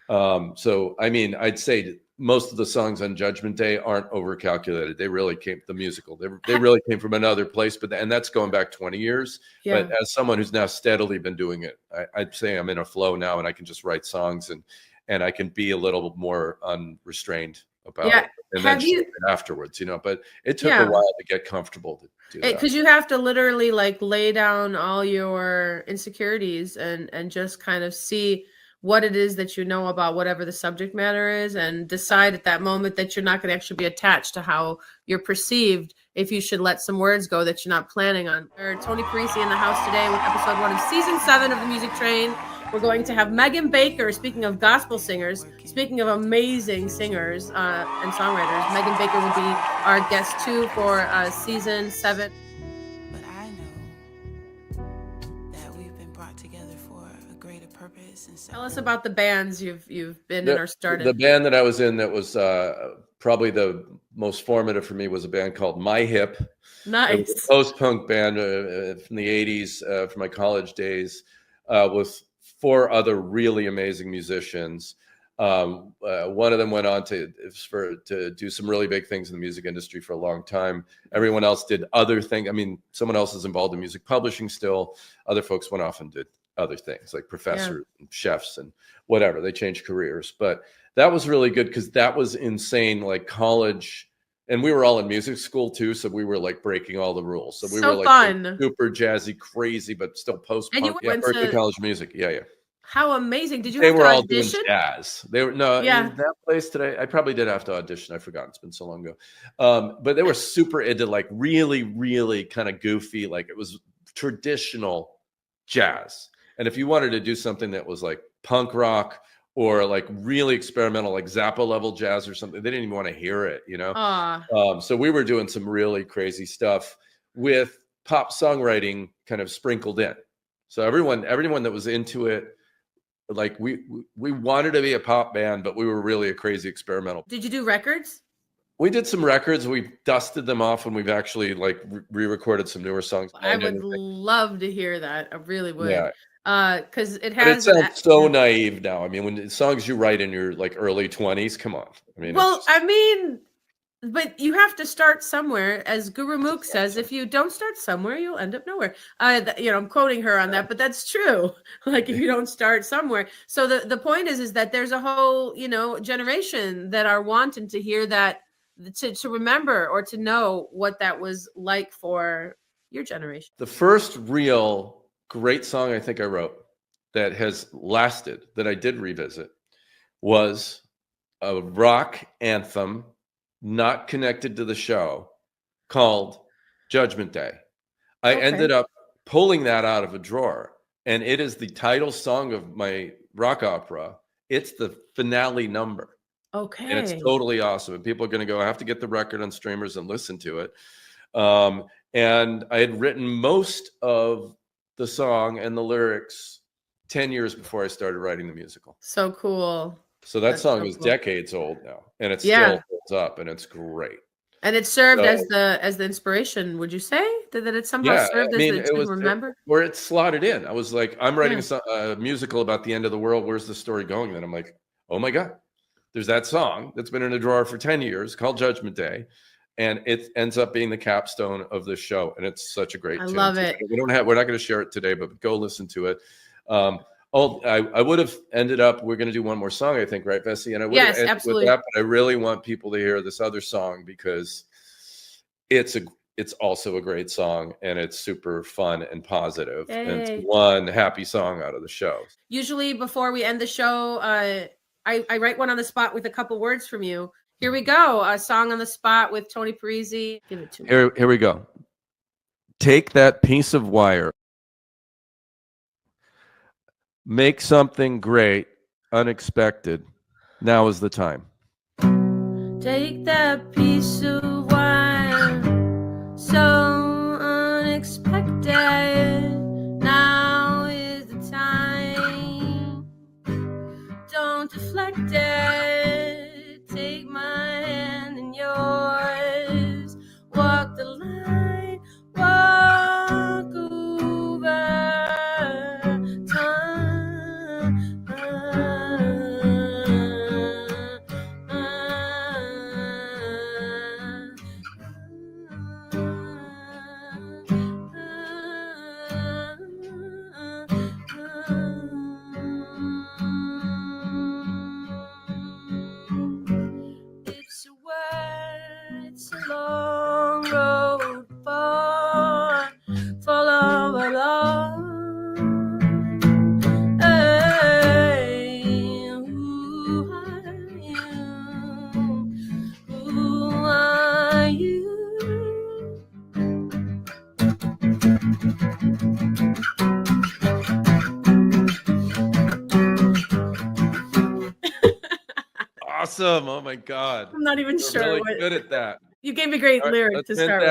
Right? So, I mean, I'd say most of the songs on Judgment Day aren't over calculated. They really came, the musical, they really came from another place, and that's going back 20 years. But as someone who's now steadily been doing it, I'd say I'm in a flow now, and I can just write songs and I can be a little more unrestrained about it, and then afterwards, but it took a while to get comfortable to do that. Because you have to literally like lay down all your insecurities and just kind of see what it is that you know about whatever the subject matter is, and decide at that moment that you're not going to actually be attached to how you're perceived if you should let some words go that you're not planning on. Tony Parisi in the house today with episode 1 of season 7 of The Music Train. We're going to have Megan Baker. Speaking of gospel singers, speaking of amazing singers and songwriters, Megan Baker will be our guest too for season 7. But I know that we've been brought together for a greater purpose. And so tell us about the bands you've been in or started. The band that I was in that was probably the most formative for me was a band called My Hip. Nice. It was a post-punk band from the 80s, from my college days, with 4 other really amazing musicians. One of them went on to do some really big things in the music industry for a long time. Everyone else did other things. I mean, someone else is involved in music publishing still. Other folks went off and did other things like professors and chefs and whatever. They changed careers. But that was really good because that was insane, like college. And we were all in music school too, so we were like breaking all the rules. So we were like fun. Super jazzy, crazy, but still post-punk. And you went to college music. Yeah. How amazing! Did you? They have were to all audition? doing jazz. They were in that place today. I probably did have to audition. I forgot. It's been so long ago. But they were super into like really, really kind of goofy. Like it was traditional jazz. And if you wanted to do something that was like punk rock or like really experimental, like Zappa level jazz or something, they didn't even want to hear it, So we were doing some really crazy stuff with pop songwriting kind of sprinkled in. So everyone that was into it, like we wanted to be a pop band, but we were really a crazy experimental. Did you do records? We did some records. We dusted them off, and we've actually like re-recorded some newer songs. I would love to hear that. I really would. Yeah. Because it But has. it sounds so naive now. I mean, when songs you write in your like early 20s, come on. I mean, but you have to start somewhere, as Guru Mook says. If you don't start somewhere, you'll end up nowhere. I'm quoting her on that, but that's true. Like if you don't start somewhere. So the point is that there's a whole, generation that are wanting to hear that, to remember or to know what that was like for your generation. The first real great song I think I wrote that has lasted, that I did revisit, was a rock anthem not connected to the show called Judgment Day. I ended up pulling that out of a drawer, and it is the title song of my rock opera. It's the finale number. Okay. And it's totally awesome. And people are going to go, I have to get the record on streamers and listen to it. And I had written most of the song and the lyrics 10 years before I started writing the musical. So cool. So that song is decades old now, and it still holds up, and it's great. And it served as the inspiration. Would you say that it somehow served as the remember? Where it's slotted in. I was like, I'm writing a musical about the end of the world. Where's the story going? Then I'm like, oh my God, there's that song that's been in a drawer for 10 years called Judgment Day. And it ends up being the capstone of the show. And it's such a great tune. I love it. We're not going to share it today, but go listen to it. Oh, I would have ended up, we're going to do one more song, I think, right, Vessi? And I would have ended absolutely. with that, but I really want people to hear this other song because it's also a great song and it's super fun and positive. Yay. And it's one happy song out of the show. Usually before we end the show, I write one on the spot with a couple words from you. Here we go. A song on the spot with Tony Parisi. Give it to me. Here we go. Take that piece of wire. Make something great, unexpected. Now is the time. Take that piece of wire, so unexpected. Now is the time. Don't deflect it. Take my hand in yours. Walk the line. Walk over time. It's a word, it's a long road far, full of love. Hey, who are you? Who are you? Awesome. Oh my God. I'm not even You're sure. really What, good at that. you gave me great All right, lyrics to let's mint start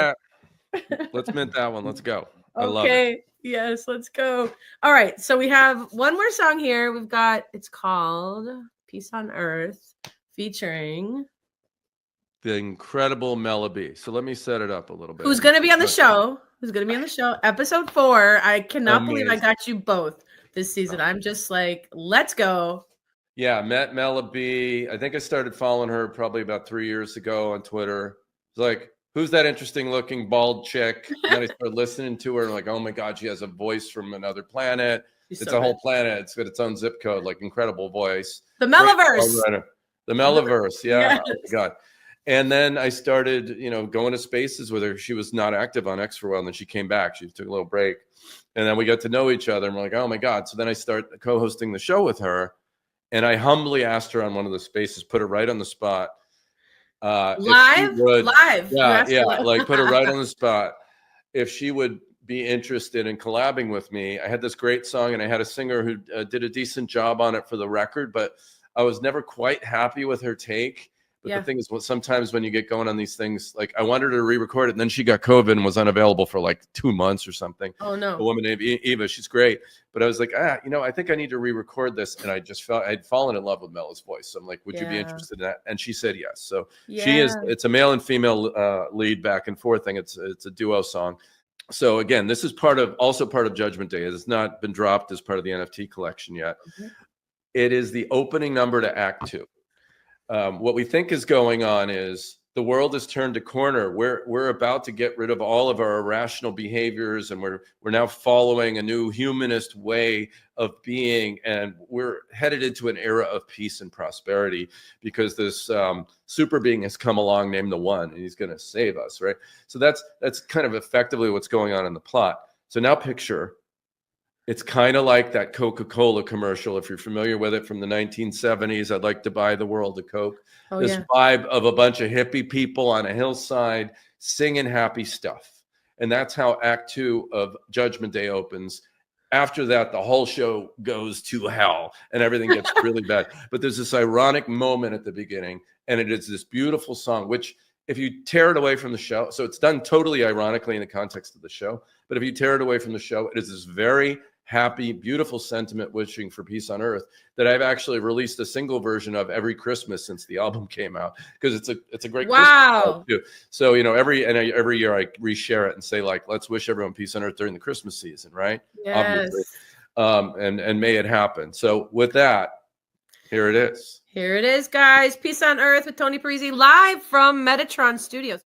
with. that. Let's mint that one. Let's go. I love it. Okay. Yes, let's go. All right. So we have one more song here. We've got, it's called Peace on Earth, featuring The incredible Mela B. So let me set it up a little bit. who's going to be on the show. Episode 4. I cannot believe I got you both this season. I'm just like, let's go. Yeah, met Mela B. I think I started following her probably about 3 years ago on Twitter. It's like, who's that interesting looking bald chick? And then I started listening to her and like, oh my God, she has a voice from another planet. She's It's so a whole good. planet. It's got its own zip code, like incredible voice. The Metaverse. The Metaverse, yeah. Yes. Oh my God. And then I started, going to spaces with her. She was not active on X for a while, and then she came back. She took a little break. And then we got to know each other, and we're like, oh my God. So then I start co-hosting the show with her. And I humbly asked her on one of the spaces, put her right on the spot. Live? Yeah, like put her right on the spot. If she would be interested in collabing with me. I had this great song, and I had a singer who did a decent job on it for the record, but I was never quite happy with her take. But the thing is, sometimes when you get going on these things, like I wanted her to re-record it, and then she got COVID and was unavailable for like 2 months or something. Oh no! A woman named Eva, she's great, but I was like, I think I need to re-record this, and I just felt I'd fallen in love with Mela's voice. So I'm like, would you be interested in that? And she said yes. So she is. It's a male and female lead back and forth thing. It's a duo song. So again, this is also part of Judgment Day. It's not been dropped as part of the NFT collection yet. Mm-hmm. It is the opening number to Act 2. What we think is going on is the world has turned a corner. We're about to get rid of all of our irrational behaviors, and we're now following a new humanist way of being, and we're headed into an era of peace and prosperity because this super being has come along named the One, and he's going to save us, right? So that's kind of effectively what's going on in the plot. So now picture. It's kind of like that Coca-Cola commercial, if you're familiar with it from the 1970s. I'd like to buy the world a Coke. This vibe of a bunch of hippie people on a hillside singing happy stuff. And that's how Act 2 of Judgment Day opens. After that, the whole show goes to hell and everything gets really bad. But there's this ironic moment at the beginning, and it is this beautiful song, which if you tear it away from the show, so it's done totally ironically in the context of the show, but if you tear it away from the show, it is this very happy, beautiful sentiment wishing for peace on earth that I've actually released a single version of every Christmas since the album came out, because it's a great Christmas song too. So every year I reshare it and say, like, let's wish everyone peace on earth during the Christmas season, right? Yes. Obviously. And may it happen. So with that, here it is. Here it is, guys. Peace on Earth with Tony Parisi, live from Metatron Studios.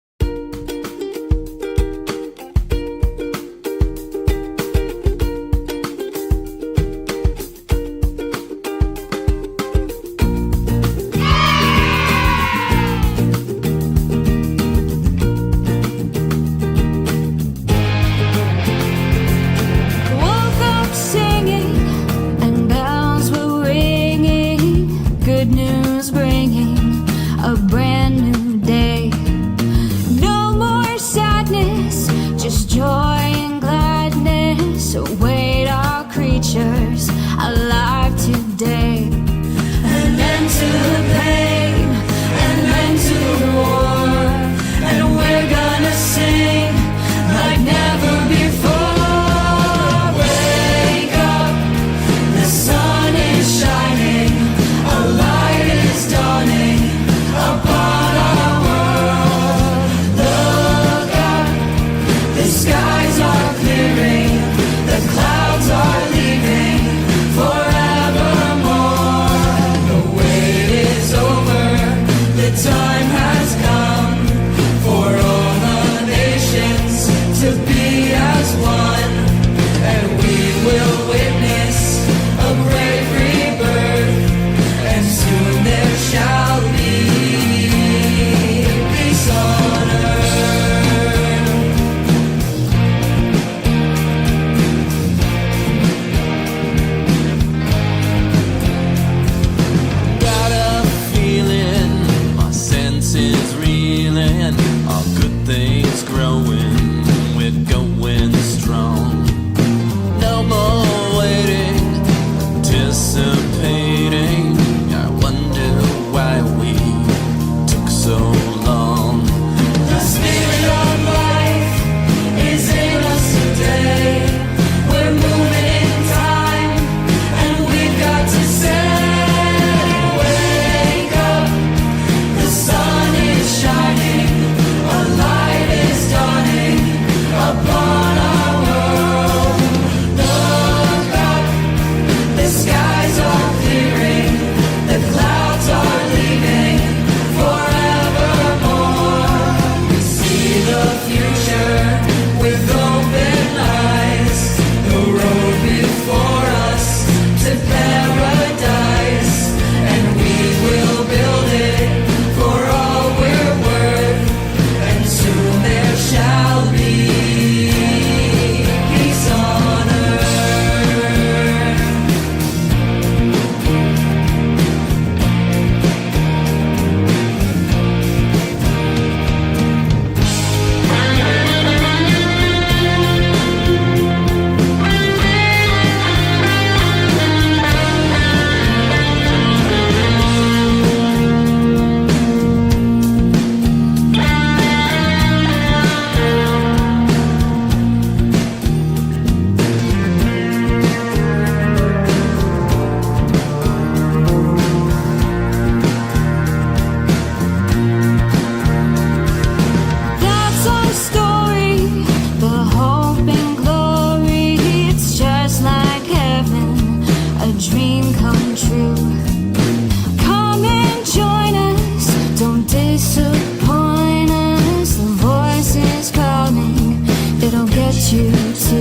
Don't disappoint us, the voice is calling. It'll get you to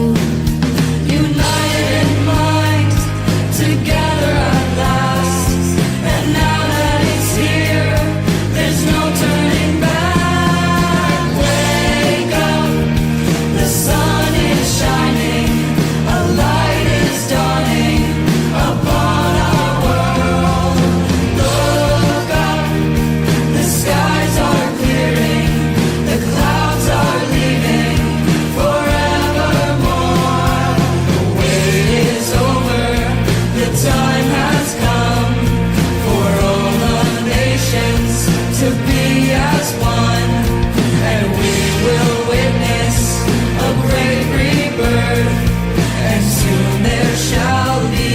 united in mind, together at last. And now that it's here, there's no turning back. Wake up, the sun is shining, a light is dawning upon our world. Look up, the skies are clearing, the clouds are leaving forevermore. The wait is over, the time has come for all the nations to be as one, and we will witness a great rebirth, and soon there shall be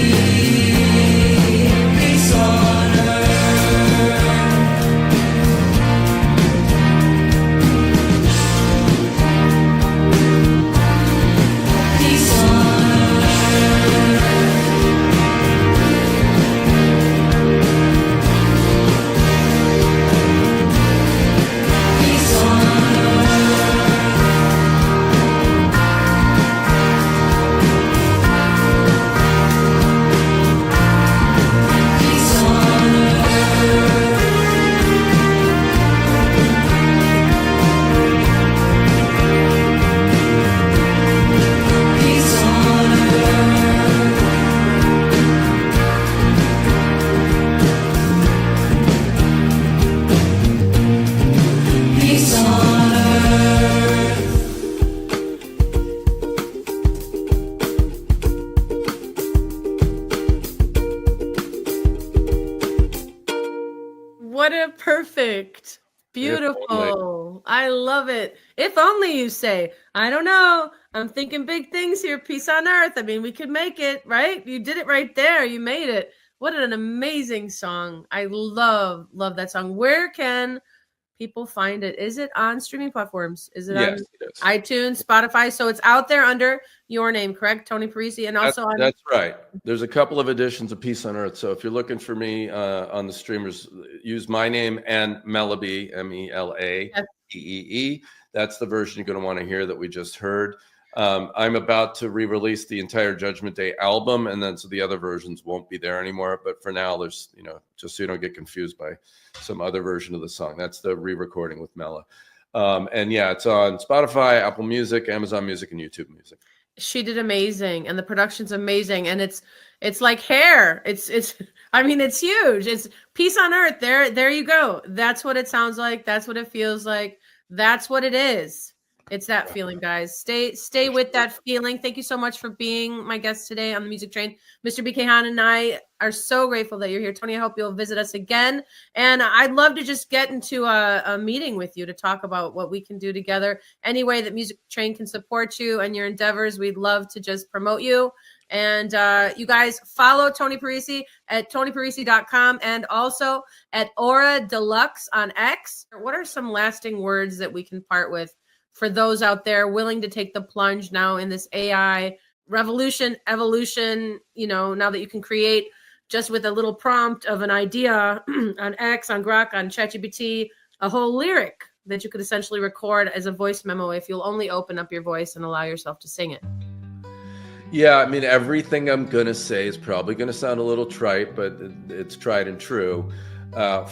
peace on earth. Peace on earth. Peace on earth. Peace on earth. Peace on earth. Peace on earth. What a perfect, beautiful. I love it. If only you say, I don't know. I'm thinking big things here. Peace on earth. I mean, we could make it, right? You did it right there. You made it. What an amazing song. I love that song. Where can people find it? Is it on streaming platforms? Is it Yes, on it is. iTunes, Spotify? So it's out there under your name, correct? Tony Parisi. And also on That's right. There's a couple of editions of Peace on Earth. So if you're looking for me on the streamers, use my name and Melaby, Melabeee. That's the version you're going to want to hear that we just heard. I'm about to re-release the entire Judgment Day album, and then so the other versions won't be there anymore. But for now, there's, just so you don't get confused by some other version of the song. That's the re-recording with Mela. And yeah, it's on Spotify, Apple Music, Amazon Music, and YouTube Music. She did amazing, and the production's amazing, and it's like hair. It's I mean, it's huge. It's Peace on Earth. There you go. That's what it sounds like. That's what it feels like. That's what it is. It's that feeling, guys. Stay with that feeling. Thank you so much for being my guest today on the Music Train. Mr. BK Han and I are so grateful that you're here. Tony, I hope you'll visit us again. And I'd love to just get into a meeting with you to talk about what we can do together. Any way that Music Train can support you and your endeavors, we'd love to just promote you. And you guys follow Tony Parisi at tonyparisi.com and also at Aura Deluxe on X. What are some lasting words that we can part with for those out there willing to take the plunge now in this AI revolution, evolution, now that you can create just with a little prompt of an idea on X, on Grok, on ChatGPT, a whole lyric that you could essentially record as a voice memo if you'll only open up your voice and allow yourself to sing it. Yeah, I mean, everything I'm going to say is probably going to sound a little trite, but it's tried and true.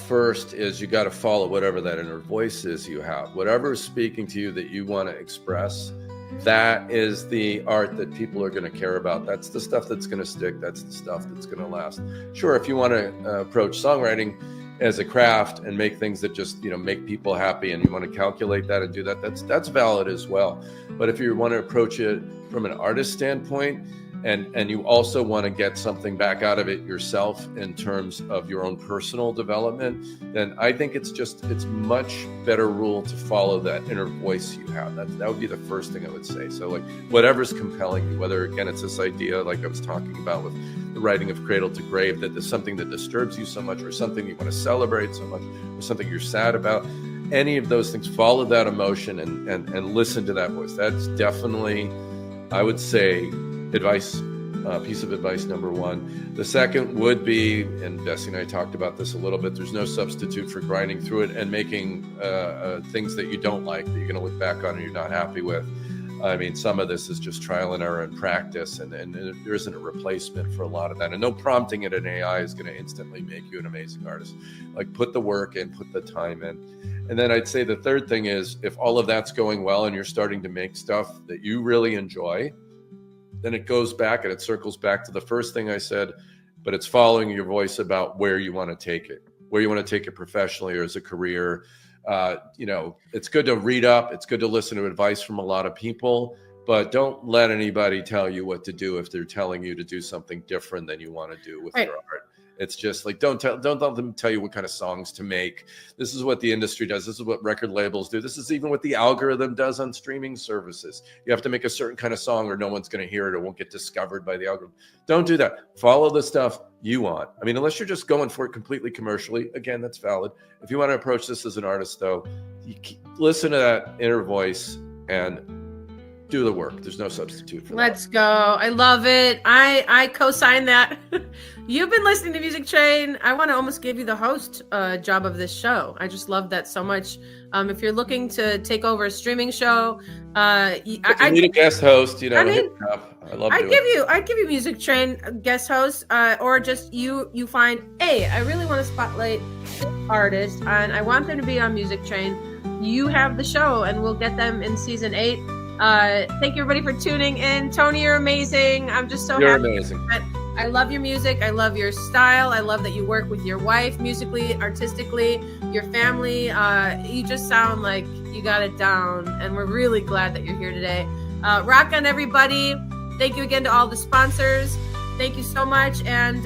First is you got to follow whatever that inner voice is you have. Whatever is speaking to you that you want to express, that is the art that people are going to care about. That's the stuff that's going to stick. That's the stuff that's going to last. Sure, if you want to approach songwriting as a craft and make things that just make people happy, and you want to calculate that and do that, that's valid as well. But if you want to approach it from an artist standpoint, and you also want to get something back out of it yourself in terms of your own personal development, then I think it's much better rule to follow that inner voice you have. That would be the first thing I would say. So like whatever's compelling you, whether again it's this idea like I was talking about with the writing of Cradle to Grave, that there's something that disturbs you so much, or something you want to celebrate so much, or something you're sad about, any of those things, follow that emotion and listen to that voice. That's definitely, I would say, advice piece of advice number one. The second would be, and Bessie and I talked about this a little bit, there's no substitute for grinding through it and making things that you don't like, that you're going to look back on and you're not happy with. I mean, some of this is just trial and error and practice, and there isn't a replacement for a lot of that. And no prompting it in AI is going to instantly make you an amazing artist. Like, put the work in, put the time in. And then I'd say the third thing is, if all of that's going well and you're starting to make stuff that you really enjoy, then it goes back and it circles back to the first thing I said, but it's following your voice about where you want to take it professionally or as a career. It's good to read up. It's good to listen to advice from a lot of people, but don't let anybody tell you what to do if they're telling you to do something different than you want to do with your art. It's just like, don't let them tell you what kind of songs to make. This is what the industry does. This is what record labels do. This is even what the algorithm does on streaming services. You have to make a certain kind of song or no one's going to hear it or won't get discovered by the algorithm. Don't do that. Follow the stuff you want. I mean, unless you're just going for it completely commercially, again, that's valid. If you want to approach this as an artist, though, listen to that inner voice and do the work. There's no substitute for that. Let's go. I love it. I co-sign that. You've been listening to Music Train. I want to almost give you the host job of this show. I just love that so much. If you're looking to take over a streaming show, I need a guest host. I love. I'd give you Music Train guest host, or just you find, hey, I really want to spotlight this artist, and I want them to be on Music Train. You have the show, and we'll get them in season 8. Thank you everybody for tuning in. Tony, you're amazing. I'm just so You're happy. amazing. I love your music. I love your style. I love that you work with your wife musically, artistically, your family. You just sound like you got it down, and we're really glad that you're here today. Rock on, everybody. Thank you again to all the sponsors. Thank you so much. And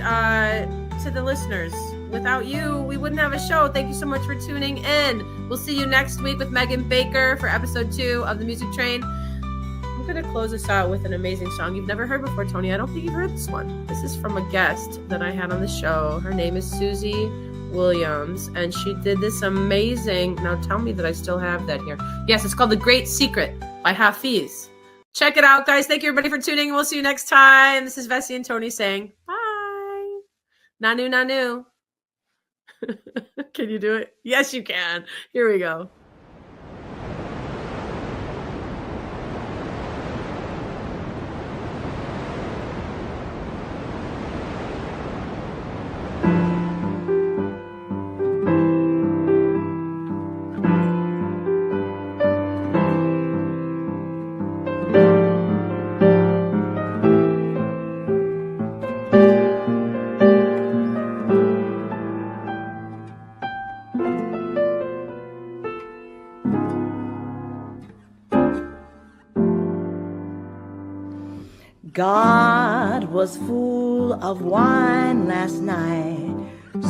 to the listeners, without you, we wouldn't have a show. Thank you so much for tuning in. We'll see you next week with Megan Baker for episode 2 of the Music Train. I'm going to close this out with an amazing song you've never heard before, Tony. I don't think you've heard this one. This is from a guest that I had on the show. Her name is Susie Williams, and she did this amazing... Now tell me that I still have that here. Yes, it's called The Great Secret by Hafiz. Check it out, guys. Thank you, everybody, for tuning in. We'll see you next time. This is Vessi and Tony saying bye. Nanu, nanu. Can you do it? Yes, you can. Here we go. God was full of wine last night,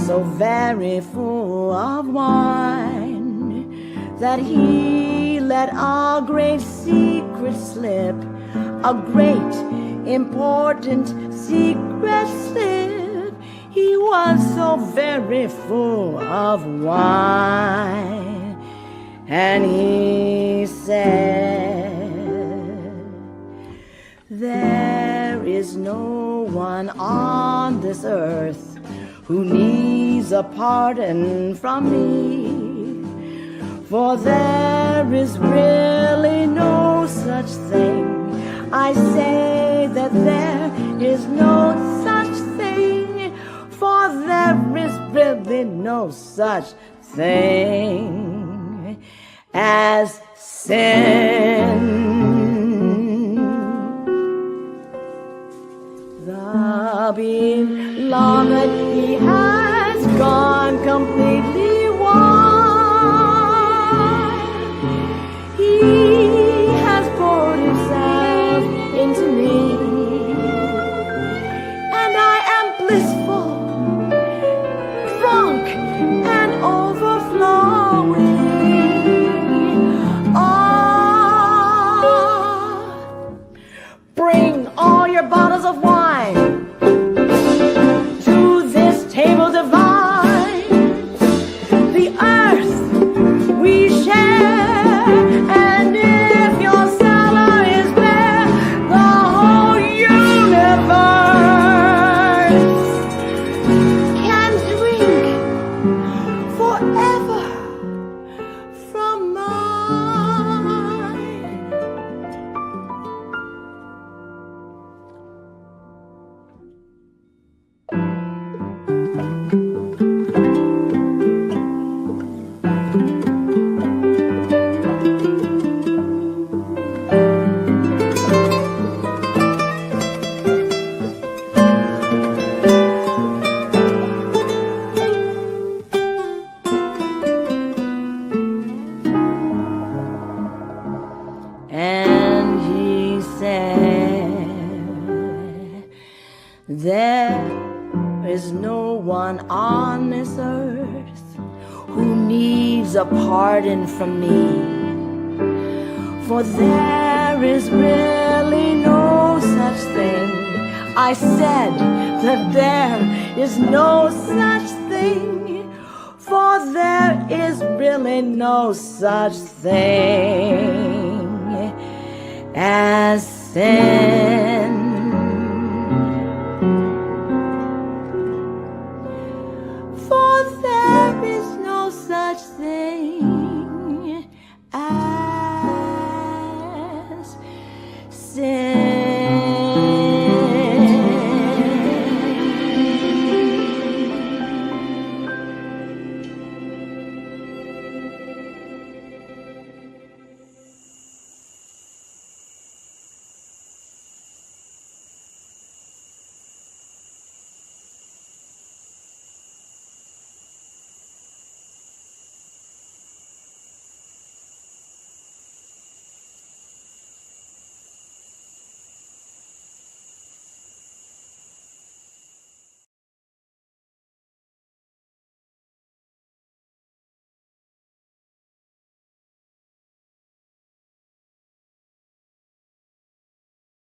so very full of wine, that he let a great secret slip, a great important secret slip. He was so very full of wine, and he said, there is no one on this earth who needs a pardon from me, for there is really no such thing. I say that there is no such thing, for there is really no such thing as sin. The beloved, he has gone completely wild. He has poured himself into me, and I am blissful, drunk and overflowing. Oh, needs a pardon from me. For there is really no such thing. I said that there is no such thing. For there is really no such thing as sin.